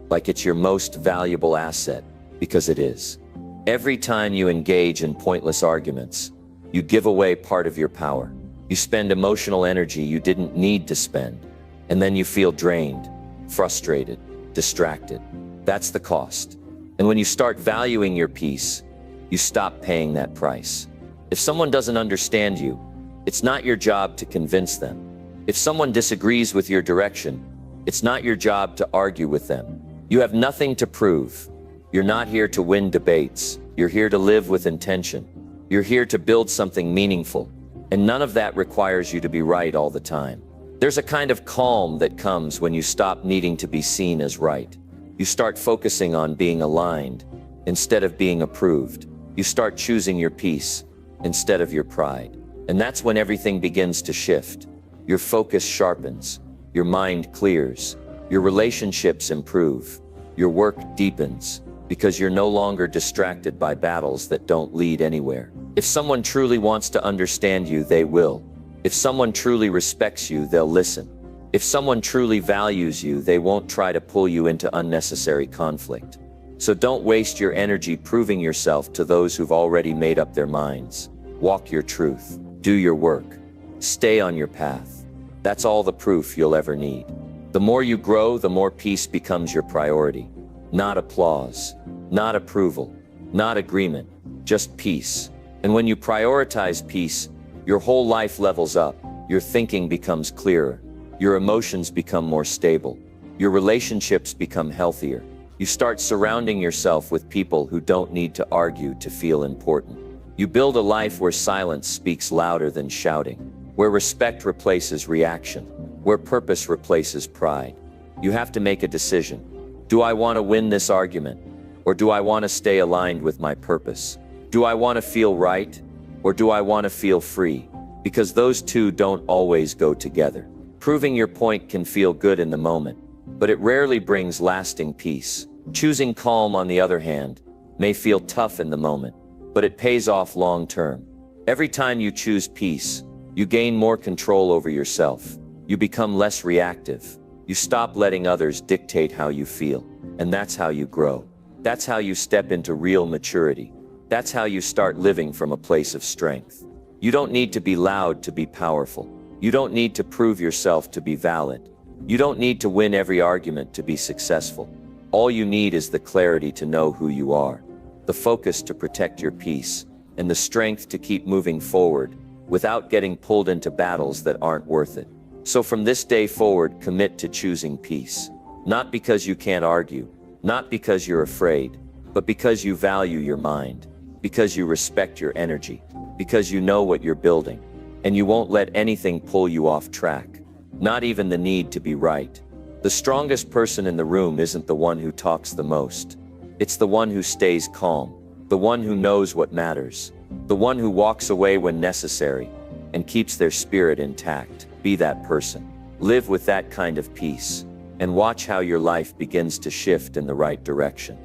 like it's your most valuable asset, because it is. Every time you engage in pointless arguments, you give away part of your power. You spend emotional energy you didn't need to spend, and then you feel drained, frustrated, distracted. That's the cost. And when you start valuing your peace, you stop paying that price. If someone doesn't understand you, it's not your job to convince them. If someone disagrees with your direction, it's not your job to argue with them. You have nothing to prove. You're not here to win debates. You're here to live with intention. You're here to build something meaningful. And none of that requires you to be right all the time. There's a kind of calm that comes when you stop needing to be seen as right. You start focusing on being aligned instead of being approved. You start choosing your peace instead of your pride. And that's when everything begins to shift. Your focus sharpens. Your mind clears. Your relationships improve. Your work deepens, because you're no longer distracted by battles that don't lead anywhere. If someone truly wants to understand you, they will. If someone truly respects you, they'll listen. If someone truly values you, they won't try to pull you into unnecessary conflict. So don't waste your energy proving yourself to those who've already made up their minds. Walk your truth. Do your work. Stay on your path. That's all the proof you'll ever need. The more you grow, the more peace becomes your priority. Not applause, not approval, not agreement, just peace. And when you prioritize peace, your whole life levels up. Your thinking becomes clearer. Your emotions become more stable. Your relationships become healthier. You start surrounding yourself with people who don't need to argue to feel important. You build a life where silence speaks louder than shouting, where respect replaces reaction, where purpose replaces pride. You have to make a decision. Do I want to win this argument? Or do I want to stay aligned with my purpose? Do I want to feel right? Or do I want to feel free? Because those two don't always go together. Proving your point can feel good in the moment, but it rarely brings lasting peace. Choosing calm, on the other hand, may feel tough in the moment, but it pays off long term. Every time you choose peace, you gain more control over yourself. You become less reactive. You stop letting others dictate how you feel. And that's how you grow. That's how you step into real maturity. That's how you start living from a place of strength. You don't need to be loud to be powerful. You don't need to prove yourself to be valid. You don't need to win every argument to be successful. All you need is the clarity to know who you are, the focus to protect your peace, and the strength to keep moving forward without getting pulled into battles that aren't worth it. So from this day forward, commit to choosing peace. Not because you can't argue, not because you're afraid, but because you value your mind, because you respect your energy, because you know what you're building, and you won't let anything pull you off track, not even the need to be right. The strongest person in the room isn't the one who talks the most. It's the one who stays calm, the one who knows what matters, the one who walks away when necessary and keeps their spirit intact. Be that person. Live with that kind of peace, and watch how your life begins to shift in the right direction.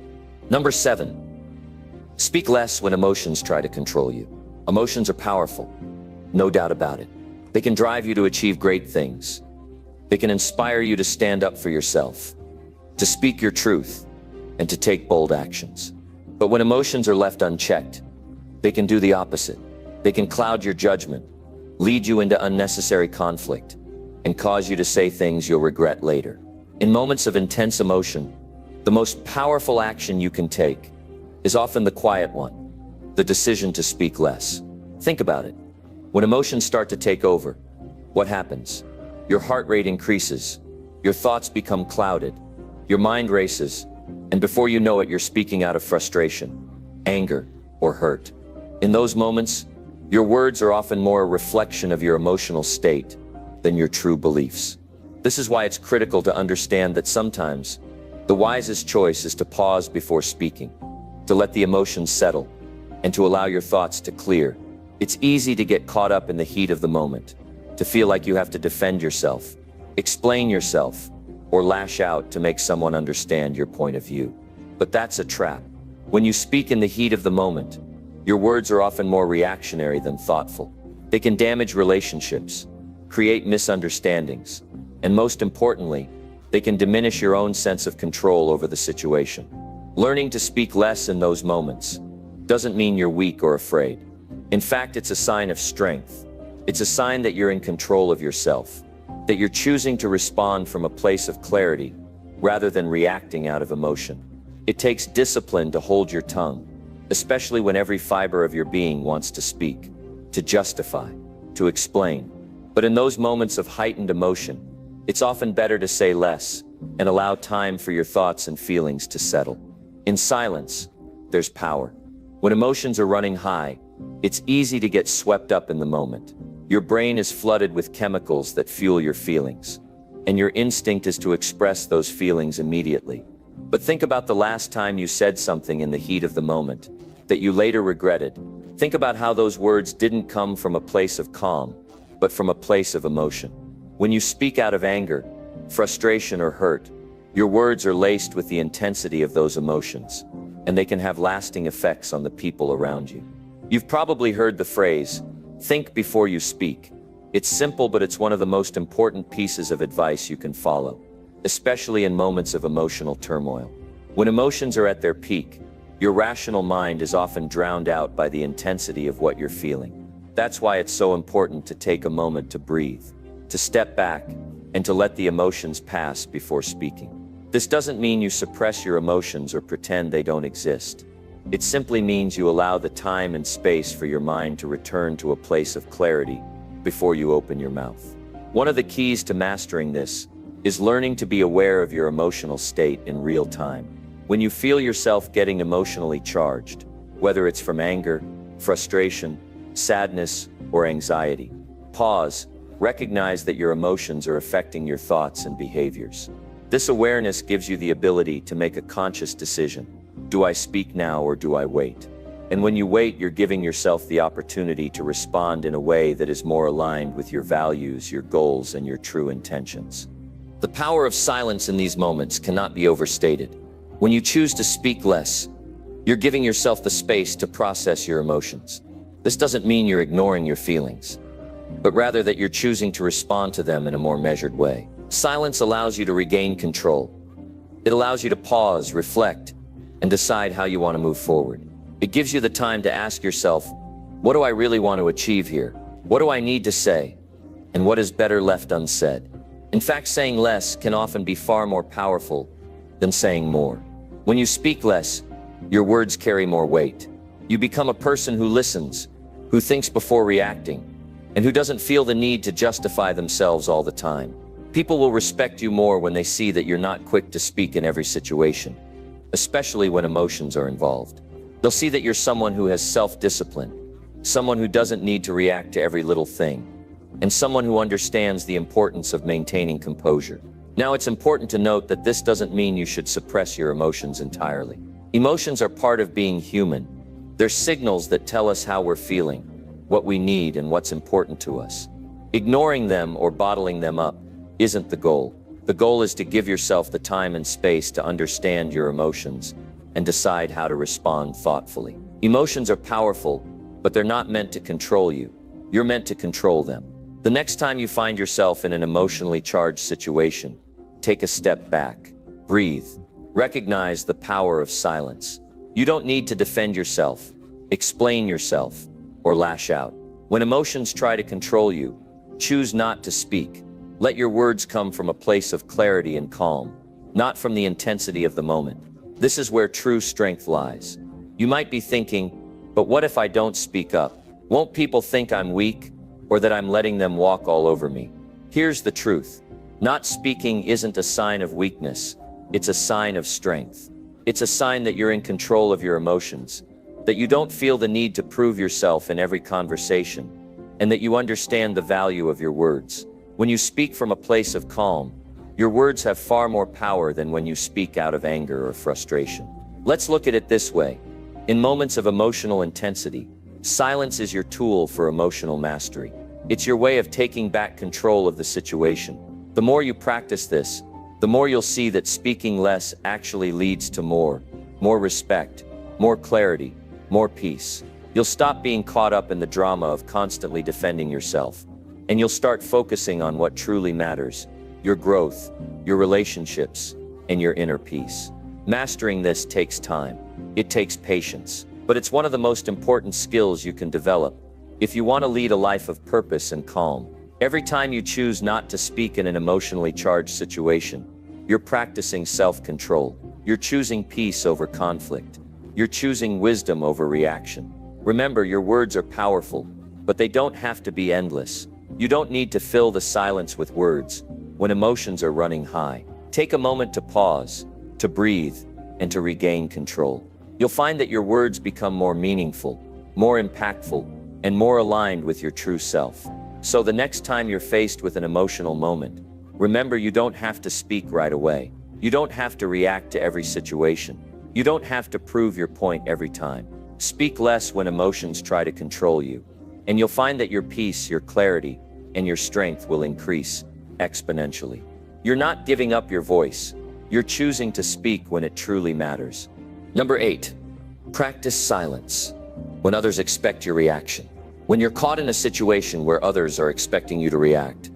Number 7. Speak less when emotions try to control you. Emotions are powerful, no doubt about it. They can drive you to achieve great things. They can inspire you to stand up for yourself, to speak your truth, and to take bold actions. But when emotions are left unchecked, they can do the opposite. They can cloud your judgment, lead you into unnecessary conflict, and cause you to say things you'll regret later. In moments of intense emotion, the most powerful action you can take is often the quiet one, the decision to speak less. Think about it. When emotions start to take over, what happens? Your heart rate increases, your thoughts become clouded, your mind races, and before you know it, you're speaking out of frustration, anger, or hurt. In those moments, your words are often more a reflection of your emotional state than your true beliefs. This is why it's critical to understand that sometimes the wisest choice is to pause before speaking, to let the emotions settle, and to allow your thoughts to clear. It's easy to get caught up in the heat of the moment, to feel like you have to defend yourself, explain yourself, or lash out to make someone understand your point of view. But that's a trap. When you speak in the heat of the moment, your words are often more reactionary than thoughtful. They can damage relationships, create misunderstandings, and most importantly, they can diminish your own sense of control over the situation. Learning to speak less in those moments doesn't mean you're weak or afraid. In fact, it's a sign of strength. It's a sign that you're in control of yourself, that you're choosing to respond from a place of clarity rather than reacting out of emotion. It takes discipline to hold your tongue, especially when every fiber of your being wants to speak, to justify, to explain. But in those moments of heightened emotion, it's often better to say less and allow time for your thoughts and feelings to settle. In silence, there's power. When emotions are running high, it's easy to get swept up in the moment. Your brain is flooded with chemicals that fuel your feelings, and your instinct is to express those feelings immediately. But think about the last time you said something in the heat of the moment that you later regretted. Think about how those words didn't come from a place of calm, but from a place of emotion. When you speak out of anger, frustration, or hurt, your words are laced with the intensity of those emotions, and they can have lasting effects on the people around you. You've probably heard the phrase, "Think before you speak." It's simple, but it's one of the most important pieces of advice you can follow, especially in moments of emotional turmoil. When emotions are at their peak, your rational mind is often drowned out by the intensity of what you're feeling. That's why it's so important to take a moment to breathe, to step back, and to let the emotions pass before speaking. This doesn't mean you suppress your emotions or pretend they don't exist. It simply means you allow the time and space for your mind to return to a place of clarity before you open your mouth. One of the keys to mastering this is learning to be aware of your emotional state in real time. When you feel yourself getting emotionally charged, whether it's from anger, frustration, sadness, or anxiety, pause, recognize that your emotions are affecting your thoughts and behaviors. This awareness gives you the ability to make a conscious decision. Do I speak now or do I wait? And when you wait, you're giving yourself the opportunity to respond in a way that is more aligned with your values, your goals, and your true intentions. The power of silence in these moments cannot be overstated. When you choose to speak less, you're giving yourself the space to process your emotions. This doesn't mean you're ignoring your feelings, but rather that you're choosing to respond to them in a more measured way. Silence allows you to regain control. It allows you to pause, reflect, and decide how you want to move forward. It gives you the time to ask yourself, what do I really want to achieve here? What do I need to say? And what is better left unsaid? In fact, saying less can often be far more powerful than saying more. When you speak less, your words carry more weight. You become a person who listens, who thinks before reacting, and who doesn't feel the need to justify themselves all the time. People will respect you more when they see that you're not quick to speak in every situation, especially when emotions are involved. They'll see that you're someone who has self-discipline, someone who doesn't need to react to every little thing, and someone who understands the importance of maintaining composure. Now, it's important to note that this doesn't mean you should suppress your emotions entirely. Emotions are part of being human. They're signals that tell us how we're feeling, what we need, and what's important to us. Ignoring them or bottling them up isn't the goal. The goal is to give yourself the time and space to understand your emotions and decide how to respond thoughtfully. Emotions are powerful, but they're not meant to control you. You're meant to control them. The next time you find yourself in an emotionally charged situation, take a step back, breathe, recognize the power of silence. You don't need to defend yourself, explain yourself, or lash out. When emotions try to control you, choose not to speak. Let your words come from a place of clarity and calm, not from the intensity of the moment. This is where true strength lies. You might be thinking, but what if I don't speak up? Won't people think I'm weak, or that I'm letting them walk all over me? Here's the truth. Not speaking isn't a sign of weakness. It's a sign of strength. It's a sign that you're in control of your emotions, that you don't feel the need to prove yourself in every conversation, and that you understand the value of your words. When you speak from a place of calm, your words have far more power than when you speak out of anger or frustration. Let's look at it this way. In moments of emotional intensity, silence is your tool for emotional mastery. It's your way of taking back control of the situation. The more you practice this, the more you'll see that speaking less actually leads to more respect, more clarity, more peace. You'll stop being caught up in the drama of constantly defending yourself, and you'll start focusing on what truly matters: your growth, your relationships, and your inner peace. Mastering this takes time. It takes patience, but it's one of the most important skills you can develop if you want to lead a life of purpose and calm. Every time you choose not to speak in an emotionally charged situation, you're practicing self-control. You're choosing peace over conflict. You're choosing wisdom over reaction. Remember, your words are powerful, but they don't have to be endless. You don't need to fill the silence with words when emotions are running high. Take a moment to pause, to breathe, and to regain control. You'll find that your words become more meaningful, more impactful, and more aligned with your true self. So the next time you're faced with an emotional moment, remember, you don't have to speak right away. You don't have to react to every situation. You don't have to prove your point every time. Speak less when emotions try to control you, and you'll find that your peace, your clarity, and your strength will increase exponentially. You're not giving up your voice. You're choosing to speak when it truly matters. Number 8, practice silence when others expect your reaction. When you're caught in a situation where others are expecting you to react,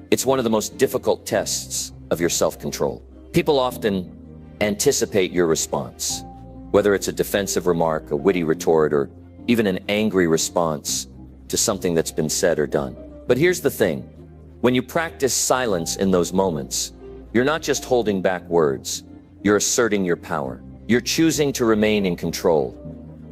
it's one of the most difficult tests of your self-control. People often anticipate your response, whether it's a defensive remark, a witty retort, or even an angry response to something that's been said or done. But here's the thing. When you practice silence in those moments, you're not just holding back words, you're asserting your power. You're choosing to remain in control,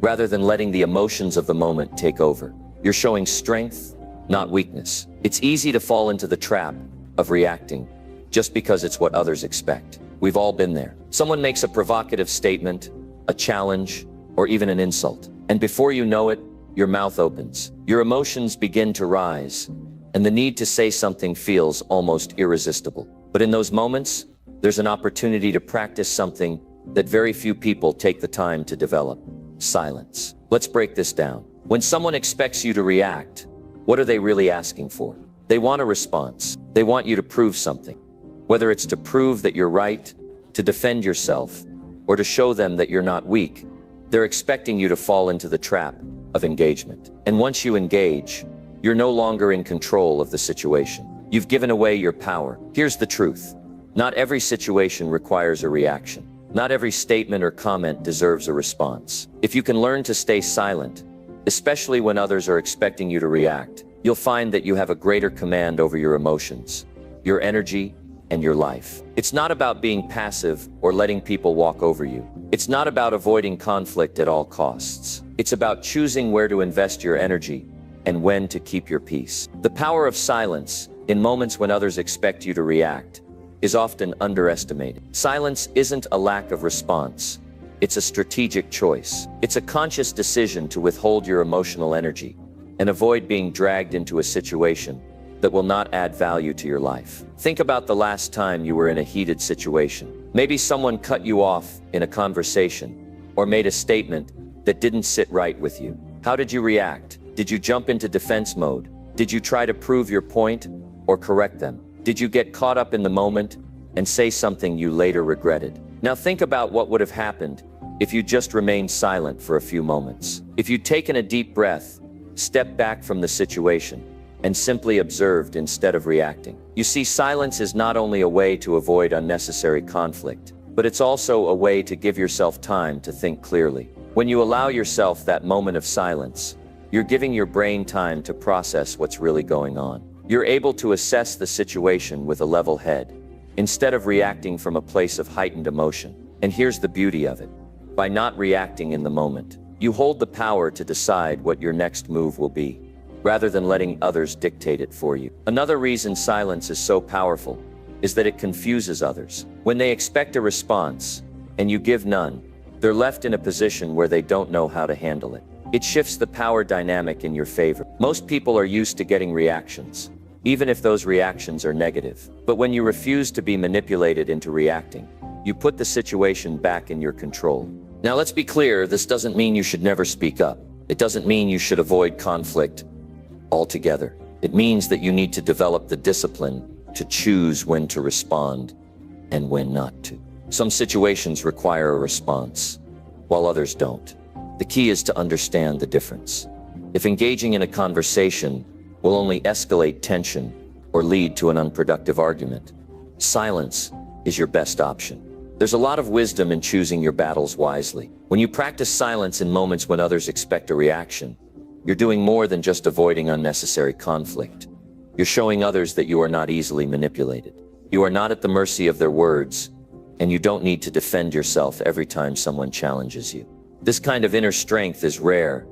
rather than letting the emotions of the moment take over. You're showing strength, not weakness. It's easy to fall into the trap of reacting just because it's what others expect. We've all been there. Someone makes a provocative statement, a challenge, or even an insult. And before you know it, your mouth opens. Your emotions begin to rise, and the need to say something feels almost irresistible. But in those moments, there's an opportunity to practice something that very few people take the time to develop: silence. Let's break this down. When someone expects you to react, what are they really asking for? They want a response. They want you to prove something. Whether it's to prove that you're right, to defend yourself, or to show them that you're not weak, they're expecting you to fall into the trap of engagement. And once you engage, you're no longer in control of the situation. You've given away your power. Here's the truth. Not every situation requires a reaction. Not every statement or comment deserves a response. If you can learn to stay silent, especially when others are expecting you to react, you'll find that you have a greater command over your emotions, your energy, and your life. It's not about being passive or letting people walk over you. It's not about avoiding conflict at all costs. It's about choosing where to invest your energy and when to keep your peace. The power of silence, in moments when others expect you to react, is often underestimated. Silence isn't a lack of response. It's a strategic choice. It's a conscious decision to withhold your emotional energy and avoid being dragged into a situation that will not add value to your life. Think about the last time you were in a heated situation. Maybe someone cut you off in a conversation or made a statement that didn't sit right with you. How did you react? Did you jump into defense mode? Did you try to prove your point or correct them? Did you get caught up in the moment and say something you later regretted? Now think about what would have happened if you just remained silent for a few moments. If you'd taken a deep breath, stepped back from the situation, and simply observed instead of reacting. You see, silence is not only a way to avoid unnecessary conflict, but it's also a way to give yourself time to think clearly. When you allow yourself that moment of silence, you're giving your brain time to process what's really going on. You're able to assess the situation with a level head, instead of reacting from a place of heightened emotion. And here's the beauty of it. By not reacting in the moment, you hold the power to decide what your next move will be, rather than letting others dictate it for you. Another reason silence is so powerful is that it confuses others. When they expect a response, and you give none, they're left in a position where they don't know how to handle it. It shifts the power dynamic in your favor. Most people are used to getting reactions, even if those reactions are negative. But when you refuse to be manipulated into reacting, you put the situation back in your control. Now let's be clear, this doesn't mean you should never speak up. It doesn't mean you should avoid conflict altogether. It means that you need to develop the discipline to choose when to respond and when not to. Some situations require a response, while others don't. The key is to understand the difference. If engaging in a conversation will only escalate tension or lead to an unproductive argument, silence is your best option. There's a lot of wisdom in choosing your battles wisely. When you practice silence in moments when others expect a reaction, you're doing more than just avoiding unnecessary conflict. You're showing others that you are not easily manipulated. You are not at the mercy of their words, and you don't need to defend yourself every time someone challenges you. This kind of inner strength is rare,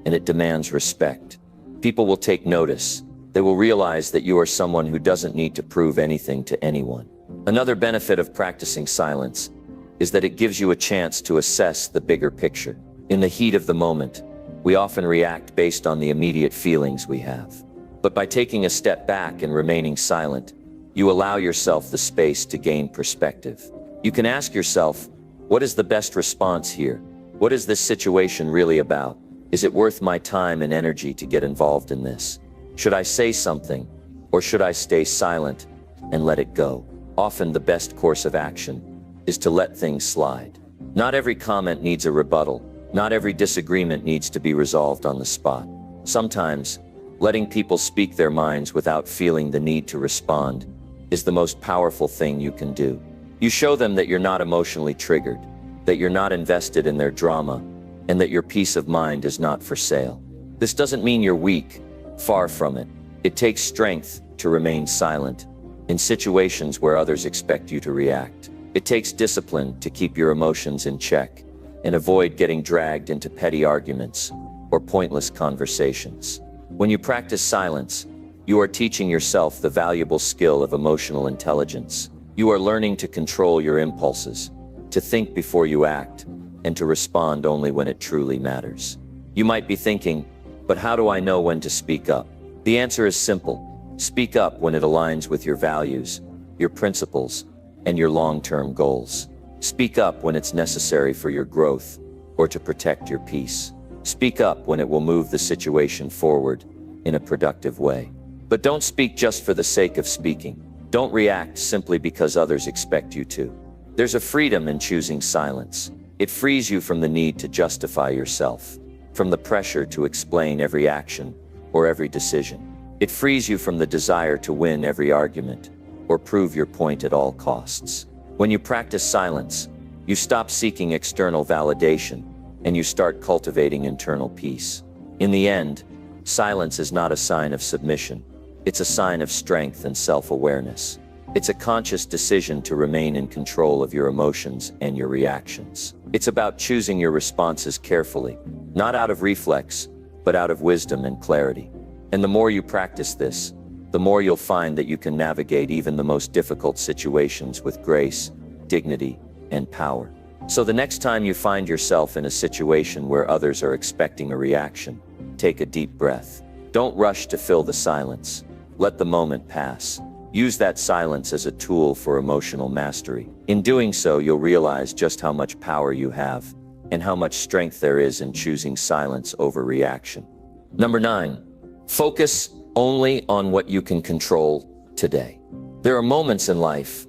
and it demands respect. People will take notice. They will realize that you are someone who doesn't need to prove anything to anyone. Another benefit of practicing silence is that it gives you a chance to assess the bigger picture. In the heat of the moment, we often react based on the immediate feelings we have. But by taking a step back and remaining silent, you allow yourself the space to gain perspective. You can ask yourself, what is the best response here? What is this situation really about? Is it worth my time and energy to get involved in this? Should I say something, or should I stay silent and let it go? Often the best course of action is to let things slide. Not every comment needs a rebuttal. Not every disagreement needs to be resolved on the spot. Sometimes, letting people speak their minds without feeling the need to respond is the most powerful thing you can do. You show them that you're not emotionally triggered, that you're not invested in their drama, and that your peace of mind is not for sale. This doesn't mean you're weak, far from it. It takes strength to remain silent in situations where others expect you to react. It takes discipline to keep your emotions in check and avoid getting dragged into petty arguments or pointless conversations. When you practice silence, you are teaching yourself the valuable skill of emotional intelligence. You are learning to control your impulses, to think before you act, and to respond only when it truly matters. You might be thinking, but how do I know when to speak up? The answer is simple. Speak up when it aligns with your values, your principles, and your long-term goals. Speak up when it's necessary for your growth or to protect your peace. Speak up when it will move the situation forward in a productive way. But don't speak just for the sake of speaking. Don't react simply because others expect you to. There's a freedom in choosing silence. It frees you from the need to justify yourself, from the pressure to explain every action or every decision. It frees you from the desire to win every argument or prove your point at all costs. When you practice silence, you stop seeking external validation and you start cultivating internal peace. In the end, silence is not a sign of submission. It's a sign of strength and self-awareness. It's a conscious decision to remain in control of your emotions and your reactions. It's about choosing your responses carefully, not out of reflex, but out of wisdom and clarity. And the more you practice this, the more you'll find that you can navigate even the most difficult situations with grace, dignity, and power. So the next time you find yourself in a situation where others are expecting a reaction, take a deep breath. Don't rush to fill the silence. Let the moment pass. Use that silence as a tool for emotional mastery. In doing so, you'll realize just how much power you have and how much strength there is in choosing silence over reaction. Number 9, focus only on what you can control today. There are moments in life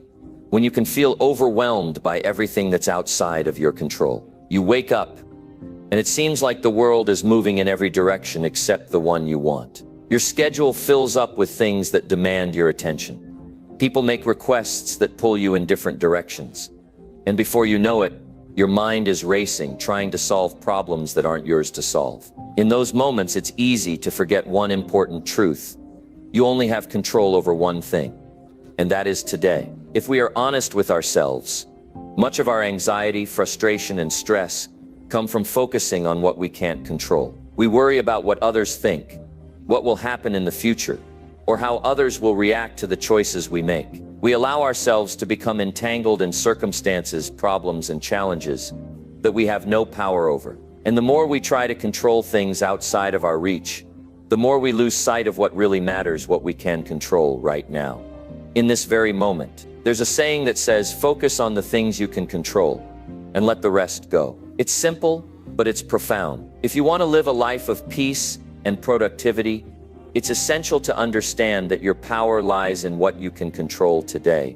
when you can feel overwhelmed by everything that's outside of your control. You wake up and it seems like the world is moving in every direction except the one you want. Your schedule fills up with things that demand your attention. People make requests that pull you in different directions. And before you know it, your mind is racing, trying to solve problems that aren't yours to solve. In those moments, it's easy to forget one important truth. You only have control over one thing, and that is today. If we are honest with ourselves, much of our anxiety, frustration, and stress come from focusing on what we can't control. We worry about what others think, what will happen in the future, or how others will react to the choices we make. We allow ourselves to become entangled in circumstances, problems, and challenges that we have no power over. And the more we try to control things outside of our reach, the more we lose sight of what really matters, what we can control right now. In this very moment, there's a saying that says, focus on the things you can control and let the rest go. It's simple, but it's profound. If you want to live a life of peace and productivity, it's essential to understand that your power lies in what you can control today,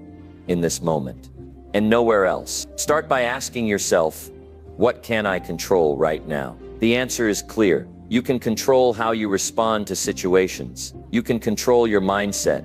in this moment, and nowhere else. Start by asking yourself, what can I control right now? The answer is clear. You can control how you respond to situations. You can control your mindset,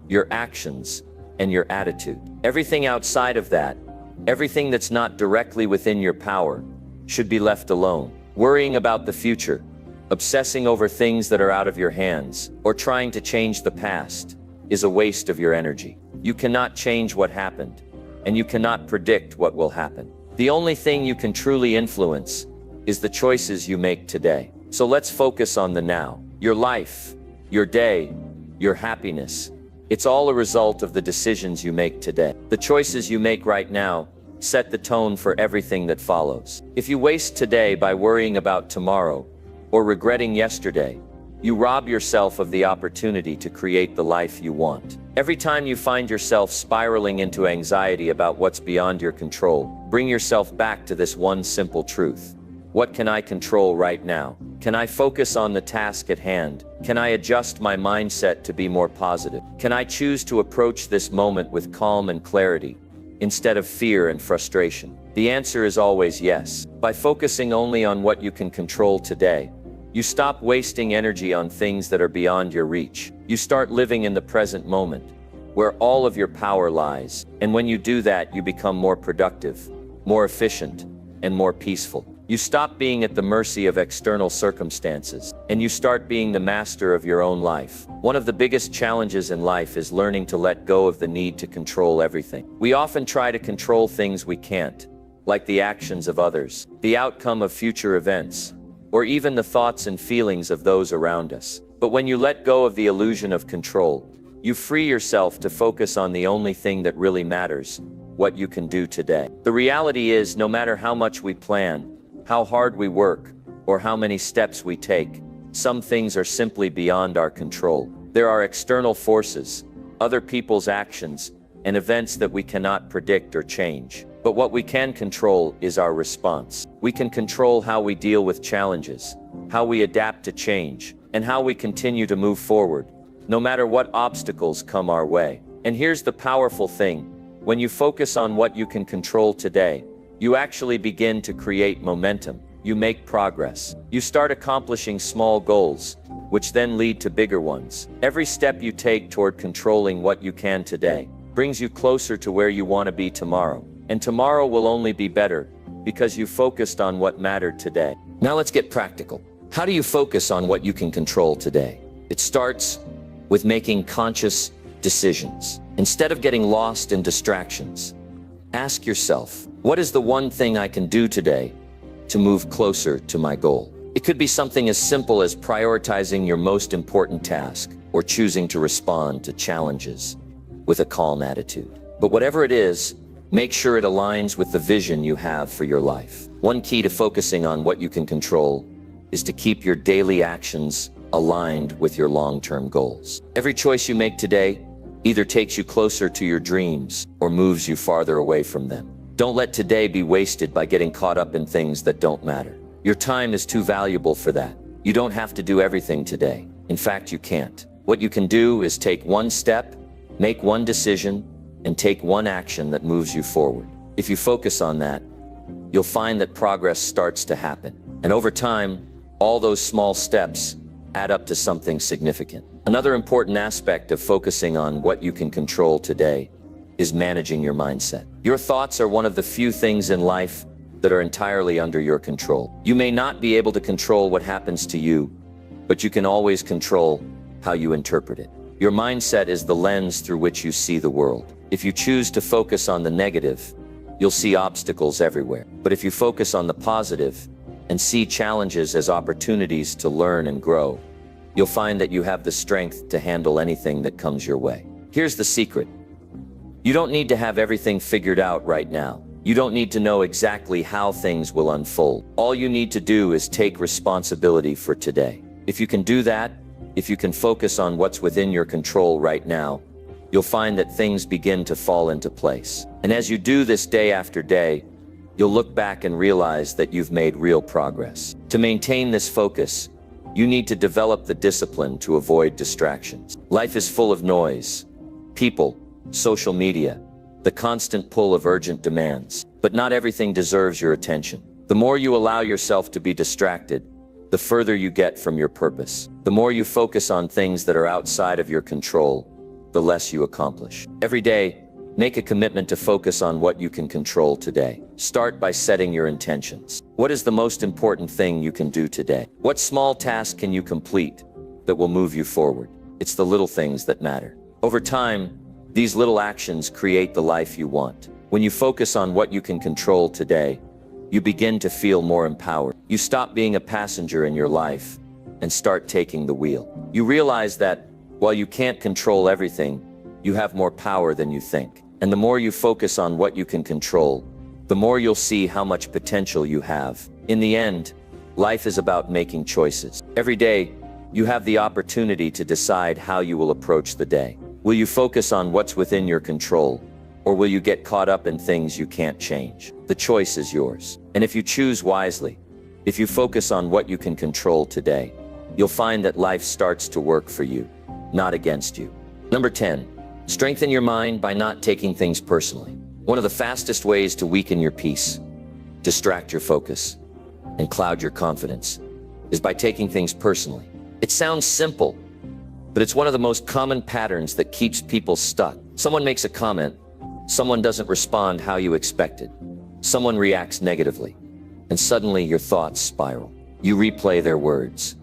your actions, and your attitude. Everything outside of that, everything that's not directly within your power, should be left alone. Worrying about the future, obsessing over things that are out of your hands, or trying to change the past is a waste of your energy. You cannot change what happened, and you cannot predict what will happen. The only thing you can truly influence is the choices you make today. So let's focus on the now. Your life, your day, your happiness. It's all a result of the decisions you make today. The choices you make right now set the tone for everything that follows. If you waste today by worrying about tomorrow or regretting yesterday, you rob yourself of the opportunity to create the life you want. Every time you find yourself spiraling into anxiety about what's beyond your control, bring yourself back to this one simple truth. What can I control right now? Can I focus on the task at hand? Can I adjust my mindset to be more positive? Can I choose to approach this moment with calm and clarity instead of fear and frustration? The answer is always yes. By focusing only on what you can control today, You stop wasting energy on things that are beyond your reach. You start living in the present moment, where all of your power lies. And when you do that, you become more productive, more efficient, and more peaceful. You stop being at the mercy of external circumstances, and you start being the master of your own life. One of the biggest challenges in life is learning to let go of the need to control everything. We often try to control things we can't, like the actions of others, the outcome of future events, or even the thoughts and feelings of those around us. But when you let go of the illusion of control, you free yourself to focus on the only thing that really matters, what you can do today. The reality is, no matter how much we plan, how hard we work, or how many steps we take, some things are simply beyond our control. There are external forces, other people's actions, and events that we cannot predict or change. But what we can control is our response. We can control how we deal with challenges, how we adapt to change, and how we continue to move forward, no matter what obstacles come our way. And here's the powerful thing: when you focus on what you can control today, you actually begin to create momentum. You make progress. You start accomplishing small goals, which then lead to bigger ones. Every step you take toward controlling what you can today brings you closer to where you want to be tomorrow. And tomorrow will only be better because you focused on what mattered today. Now let's get practical. How do you focus on what you can control today? It starts with making conscious decisions. Instead of getting lost in distractions, ask yourself, what is the one thing I can do today to move closer to my goal? It could be something as simple as prioritizing your most important task, or choosing to respond to challenges with a calm attitude. But whatever it is, make sure it aligns with the vision you have for your life. One key to focusing on what you can control is to keep your daily actions aligned with your long-term goals. Every choice you make today either takes you closer to your dreams or moves you farther away from them. Don't let today be wasted by getting caught up in things that don't matter. Your time is too valuable for that. You don't have to do everything today. In fact, you can't. What you can do is take one step, make one decision, and take one action that moves you forward. If you focus on that, you'll find that progress starts to happen. And over time, all those small steps add up to something significant. Another important aspect of focusing on what you can control today is managing your mindset. Your thoughts are one of the few things in life that are entirely under your control. You may not be able to control what happens to you, but you can always control how you interpret it. Your mindset is the lens through which you see the world. If you choose to focus on the negative, you'll see obstacles everywhere. But if you focus on the positive and see challenges as opportunities to learn and grow, you'll find that you have the strength to handle anything that comes your way. Here's the secret. You don't need to have everything figured out right now. You don't need to know exactly how things will unfold. All you need to do is take responsibility for today. If you can do that, if you can focus on what's within your control right now, you'll find that things begin to fall into place. And as you do this day after day, you'll look back and realize that you've made real progress. To maintain this focus, you need to develop the discipline to avoid distractions. Life is full of noise, people, social media, the constant pull of urgent demands. But not everything deserves your attention. The more you allow yourself to be distracted, the further you get from your purpose. The more you focus on things that are outside of your control, the less you accomplish. Every day, make a commitment to focus on what you can control today. Start by setting your intentions. What is the most important thing you can do today? What small task can you complete that will move you forward? It's the little things that matter. Over time, these little actions create the life you want. When you focus on what you can control today, you begin to feel more empowered. You stop being a passenger in your life and start taking the wheel. You realize that while you can't control everything, you have more power than you think. And the more you focus on what you can control, the more you'll see how much potential you have. In the end, life is about making choices. Every day, you have the opportunity to decide how you will approach the day. Will you focus on what's within your control, or will you get caught up in things you can't change? The choice is yours. And if you choose wisely, if you focus on what you can control today, you'll find that life starts to work for you, not against you. Number 10, strengthen your mind by not taking things personally. One of the fastest ways to weaken your peace, distract your focus, and cloud your confidence is by taking things personally. It sounds simple, but it's one of the most common patterns that keeps people stuck. Someone makes a comment, someone doesn't respond how you expected, someone reacts negatively, and suddenly your thoughts spiral. You replay their words.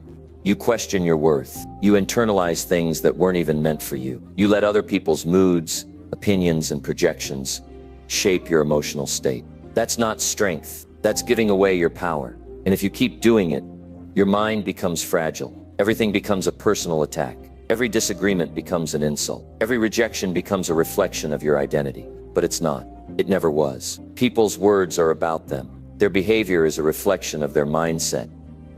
You question your worth. You internalize things that weren't even meant for you. You let other people's moods, opinions, and projections shape your emotional state. That's not strength. That's giving away your power. And if you keep doing it, your mind becomes fragile. Everything becomes a personal attack. Every disagreement becomes an insult. Every rejection becomes a reflection of your identity. But it's not. It never was. People's words are about them. Their behavior is a reflection of their mindset,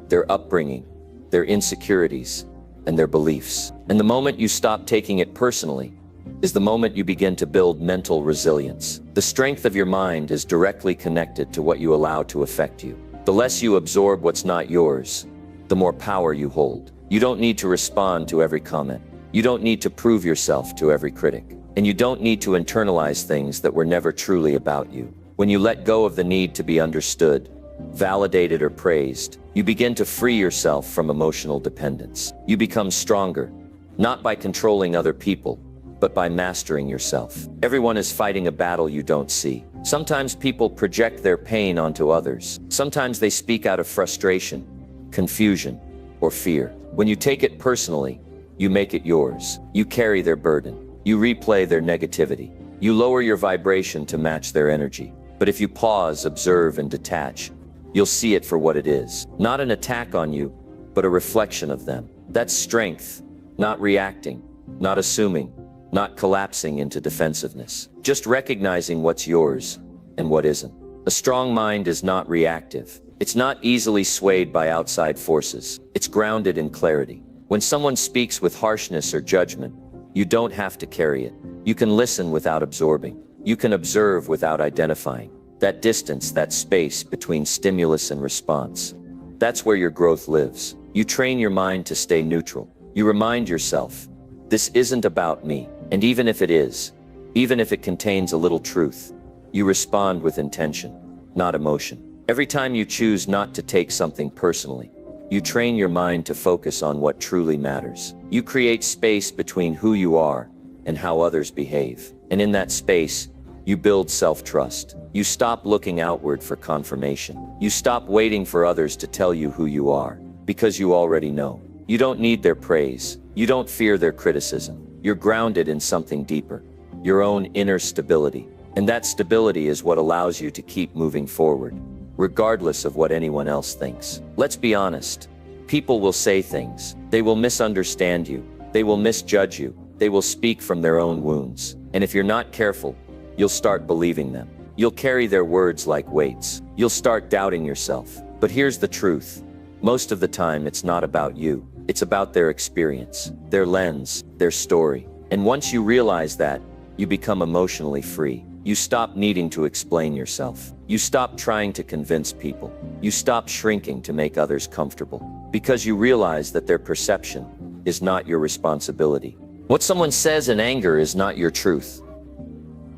their upbringing, their insecurities, and their beliefs. And the moment you stop taking it personally is the moment you begin to build mental resilience. The strength of your mind is directly connected to what you allow to affect you. The less you absorb what's not yours, the more power you hold. You don't need to respond to every comment. You don't need to prove yourself to every critic. And you don't need to internalize things that were never truly about you. When you let go of the need to be understood, validated, or praised, you begin to free yourself from emotional dependence. You become stronger, not by controlling other people, but by mastering yourself. Everyone is fighting a battle you don't see. Sometimes people project their pain onto others. Sometimes they speak out of frustration, confusion, or fear. When you take it personally, you make it yours. You carry their burden. You replay their negativity. You lower your vibration to match their energy. But if you pause, observe, and detach, you'll see it for what it is. Not an attack on you, but a reflection of them. That's strength, not reacting, not assuming, not collapsing into defensiveness. Just recognizing what's yours and what isn't. A strong mind is not reactive. It's not easily swayed by outside forces. It's grounded in clarity. When someone speaks with harshness or judgment, you don't have to carry it. You can listen without absorbing. You can observe without identifying. That distance, that space between stimulus and response, that's where your growth lives. You train your mind to stay neutral. You remind yourself, this isn't about me. And even if it is, even if it contains a little truth, you respond with intention, not emotion. Every time you choose not to take something personally, you train your mind to focus on what truly matters. You create space between who you are and how others behave. And in that space, you build self-trust. You stop looking outward for confirmation. You stop waiting for others to tell you who you are, because you already know. You don't need their praise. You don't fear their criticism. You're grounded in something deeper, your own inner stability. And that stability is what allows you to keep moving forward, regardless of what anyone else thinks. Let's be honest. People will say things. They will misunderstand you. They will misjudge you. They will speak from their own wounds. And if you're not careful, you'll start believing them. You'll carry their words like weights. You'll start doubting yourself. But here's the truth. Most of the time, it's not about you. It's about their experience, their lens, their story. And once you realize that, you become emotionally free. You stop needing to explain yourself. You stop trying to convince people. You stop shrinking to make others comfortable. Because you realize that their perception is not your responsibility. What someone says in anger is not your truth.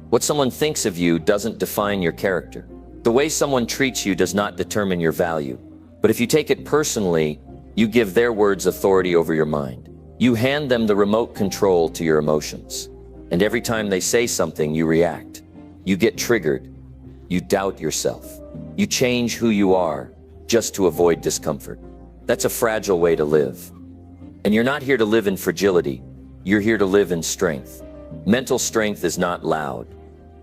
What someone thinks of you doesn't define your character. The way someone treats you does not determine your value. But if you take it personally, you give their words authority over your mind. You hand them the remote control to your emotions. And every time they say something, you react. You get triggered. You doubt yourself. You change who you are just to avoid discomfort. That's a fragile way to live. And you're not here to live in fragility. You're here to live in strength. Mental strength is not loud.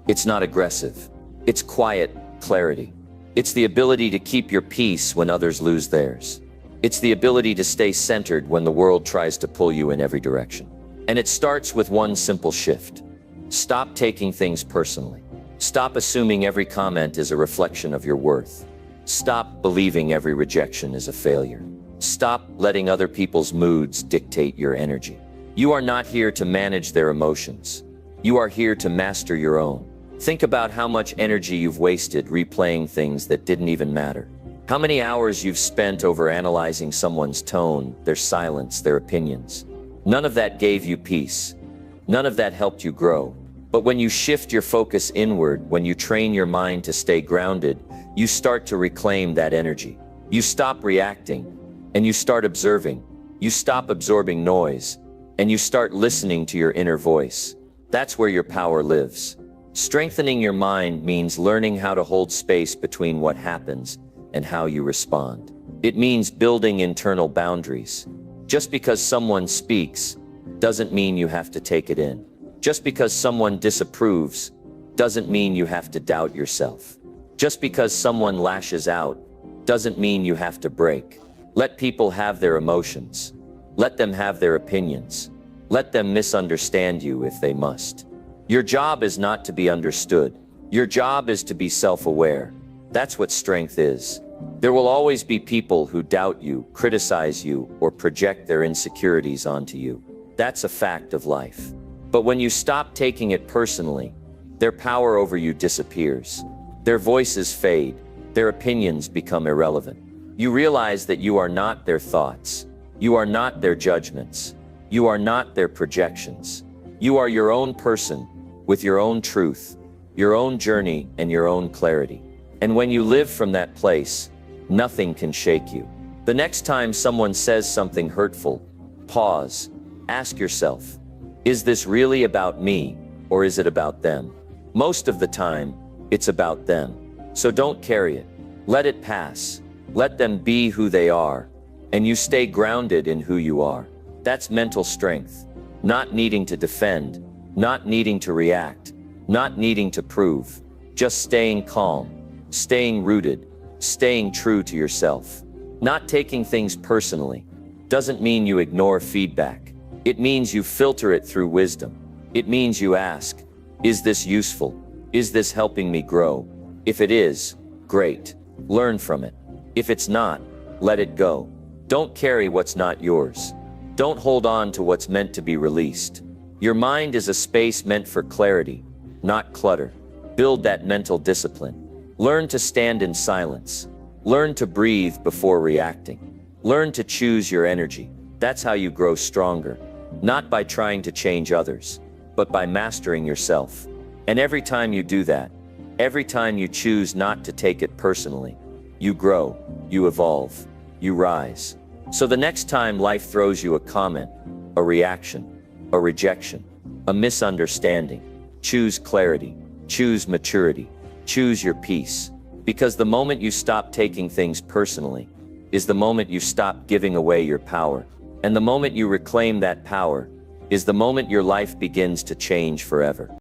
It's not aggressive. It's quiet clarity. It's the ability to keep your peace when others lose theirs. It's the ability to stay centered when the world tries to pull you in every direction. And it starts with one simple shift. Stop taking things personally. Stop assuming every comment is a reflection of your worth. Stop believing every rejection is a failure. Stop letting other people's moods dictate your energy. You are not here to manage their emotions. You are here to master your own. Think about how much energy you've wasted replaying things that didn't even matter. How many hours you've spent overanalyzing someone's tone, their silence, their opinions. None of that gave you peace. None of that helped you grow. But when you shift your focus inward, when you train your mind to stay grounded, you start to reclaim that energy. You stop reacting and you start observing. You stop absorbing noise, and you start listening to your inner voice. That's where your power lives. Strengthening your mind means learning how to hold space between what happens and how you respond. It means building internal boundaries. Just because someone speaks doesn't mean you have to take it in. Just because someone disapproves doesn't mean you have to doubt yourself. Just because someone lashes out doesn't mean you have to break. Let people have their emotions. Let them have their opinions. Let them misunderstand you if they must. Your job is not to be understood. Your job is to be self-aware. That's what strength is. There will always be people who doubt you, criticize you, or project their insecurities onto you. That's a fact of life. But when you stop taking it personally, their power over you disappears. Their voices fade. Their opinions become irrelevant. You realize that you are not their thoughts. You are not their judgments. You are not their projections. You are your own person with your own truth, your own journey, and your own clarity. And when you live from that place, nothing can shake you. The next time someone says something hurtful, pause. Ask yourself, is this really about me, or is it about them? Most of the time, it's about them. So don't carry it. Let it pass. Let them be who they are, and you stay grounded in who you are. That's mental strength. Not needing to defend, not needing to react, not needing to prove, just staying calm, staying rooted, staying true to yourself. Not taking things personally doesn't mean you ignore feedback. It means you filter it through wisdom. It means you ask, is this useful? Is this helping me grow? If it is, great. Learn from it. If it's not, let it go. Don't carry what's not yours. Don't hold on to what's meant to be released. Your mind is a space meant for clarity, not clutter. Build that mental discipline. Learn to stand in silence. Learn to breathe before reacting. Learn to choose your energy. That's how you grow stronger. Not by trying to change others, but by mastering yourself. And every time you do that, every time you choose not to take it personally, you grow, you evolve, you rise. So the next time life throws you a comment, a reaction, a rejection, a misunderstanding, choose clarity, choose maturity, choose your peace. Because the moment you stop taking things personally is the moment you stop giving away your power. And the moment you reclaim that power is the moment your life begins to change forever.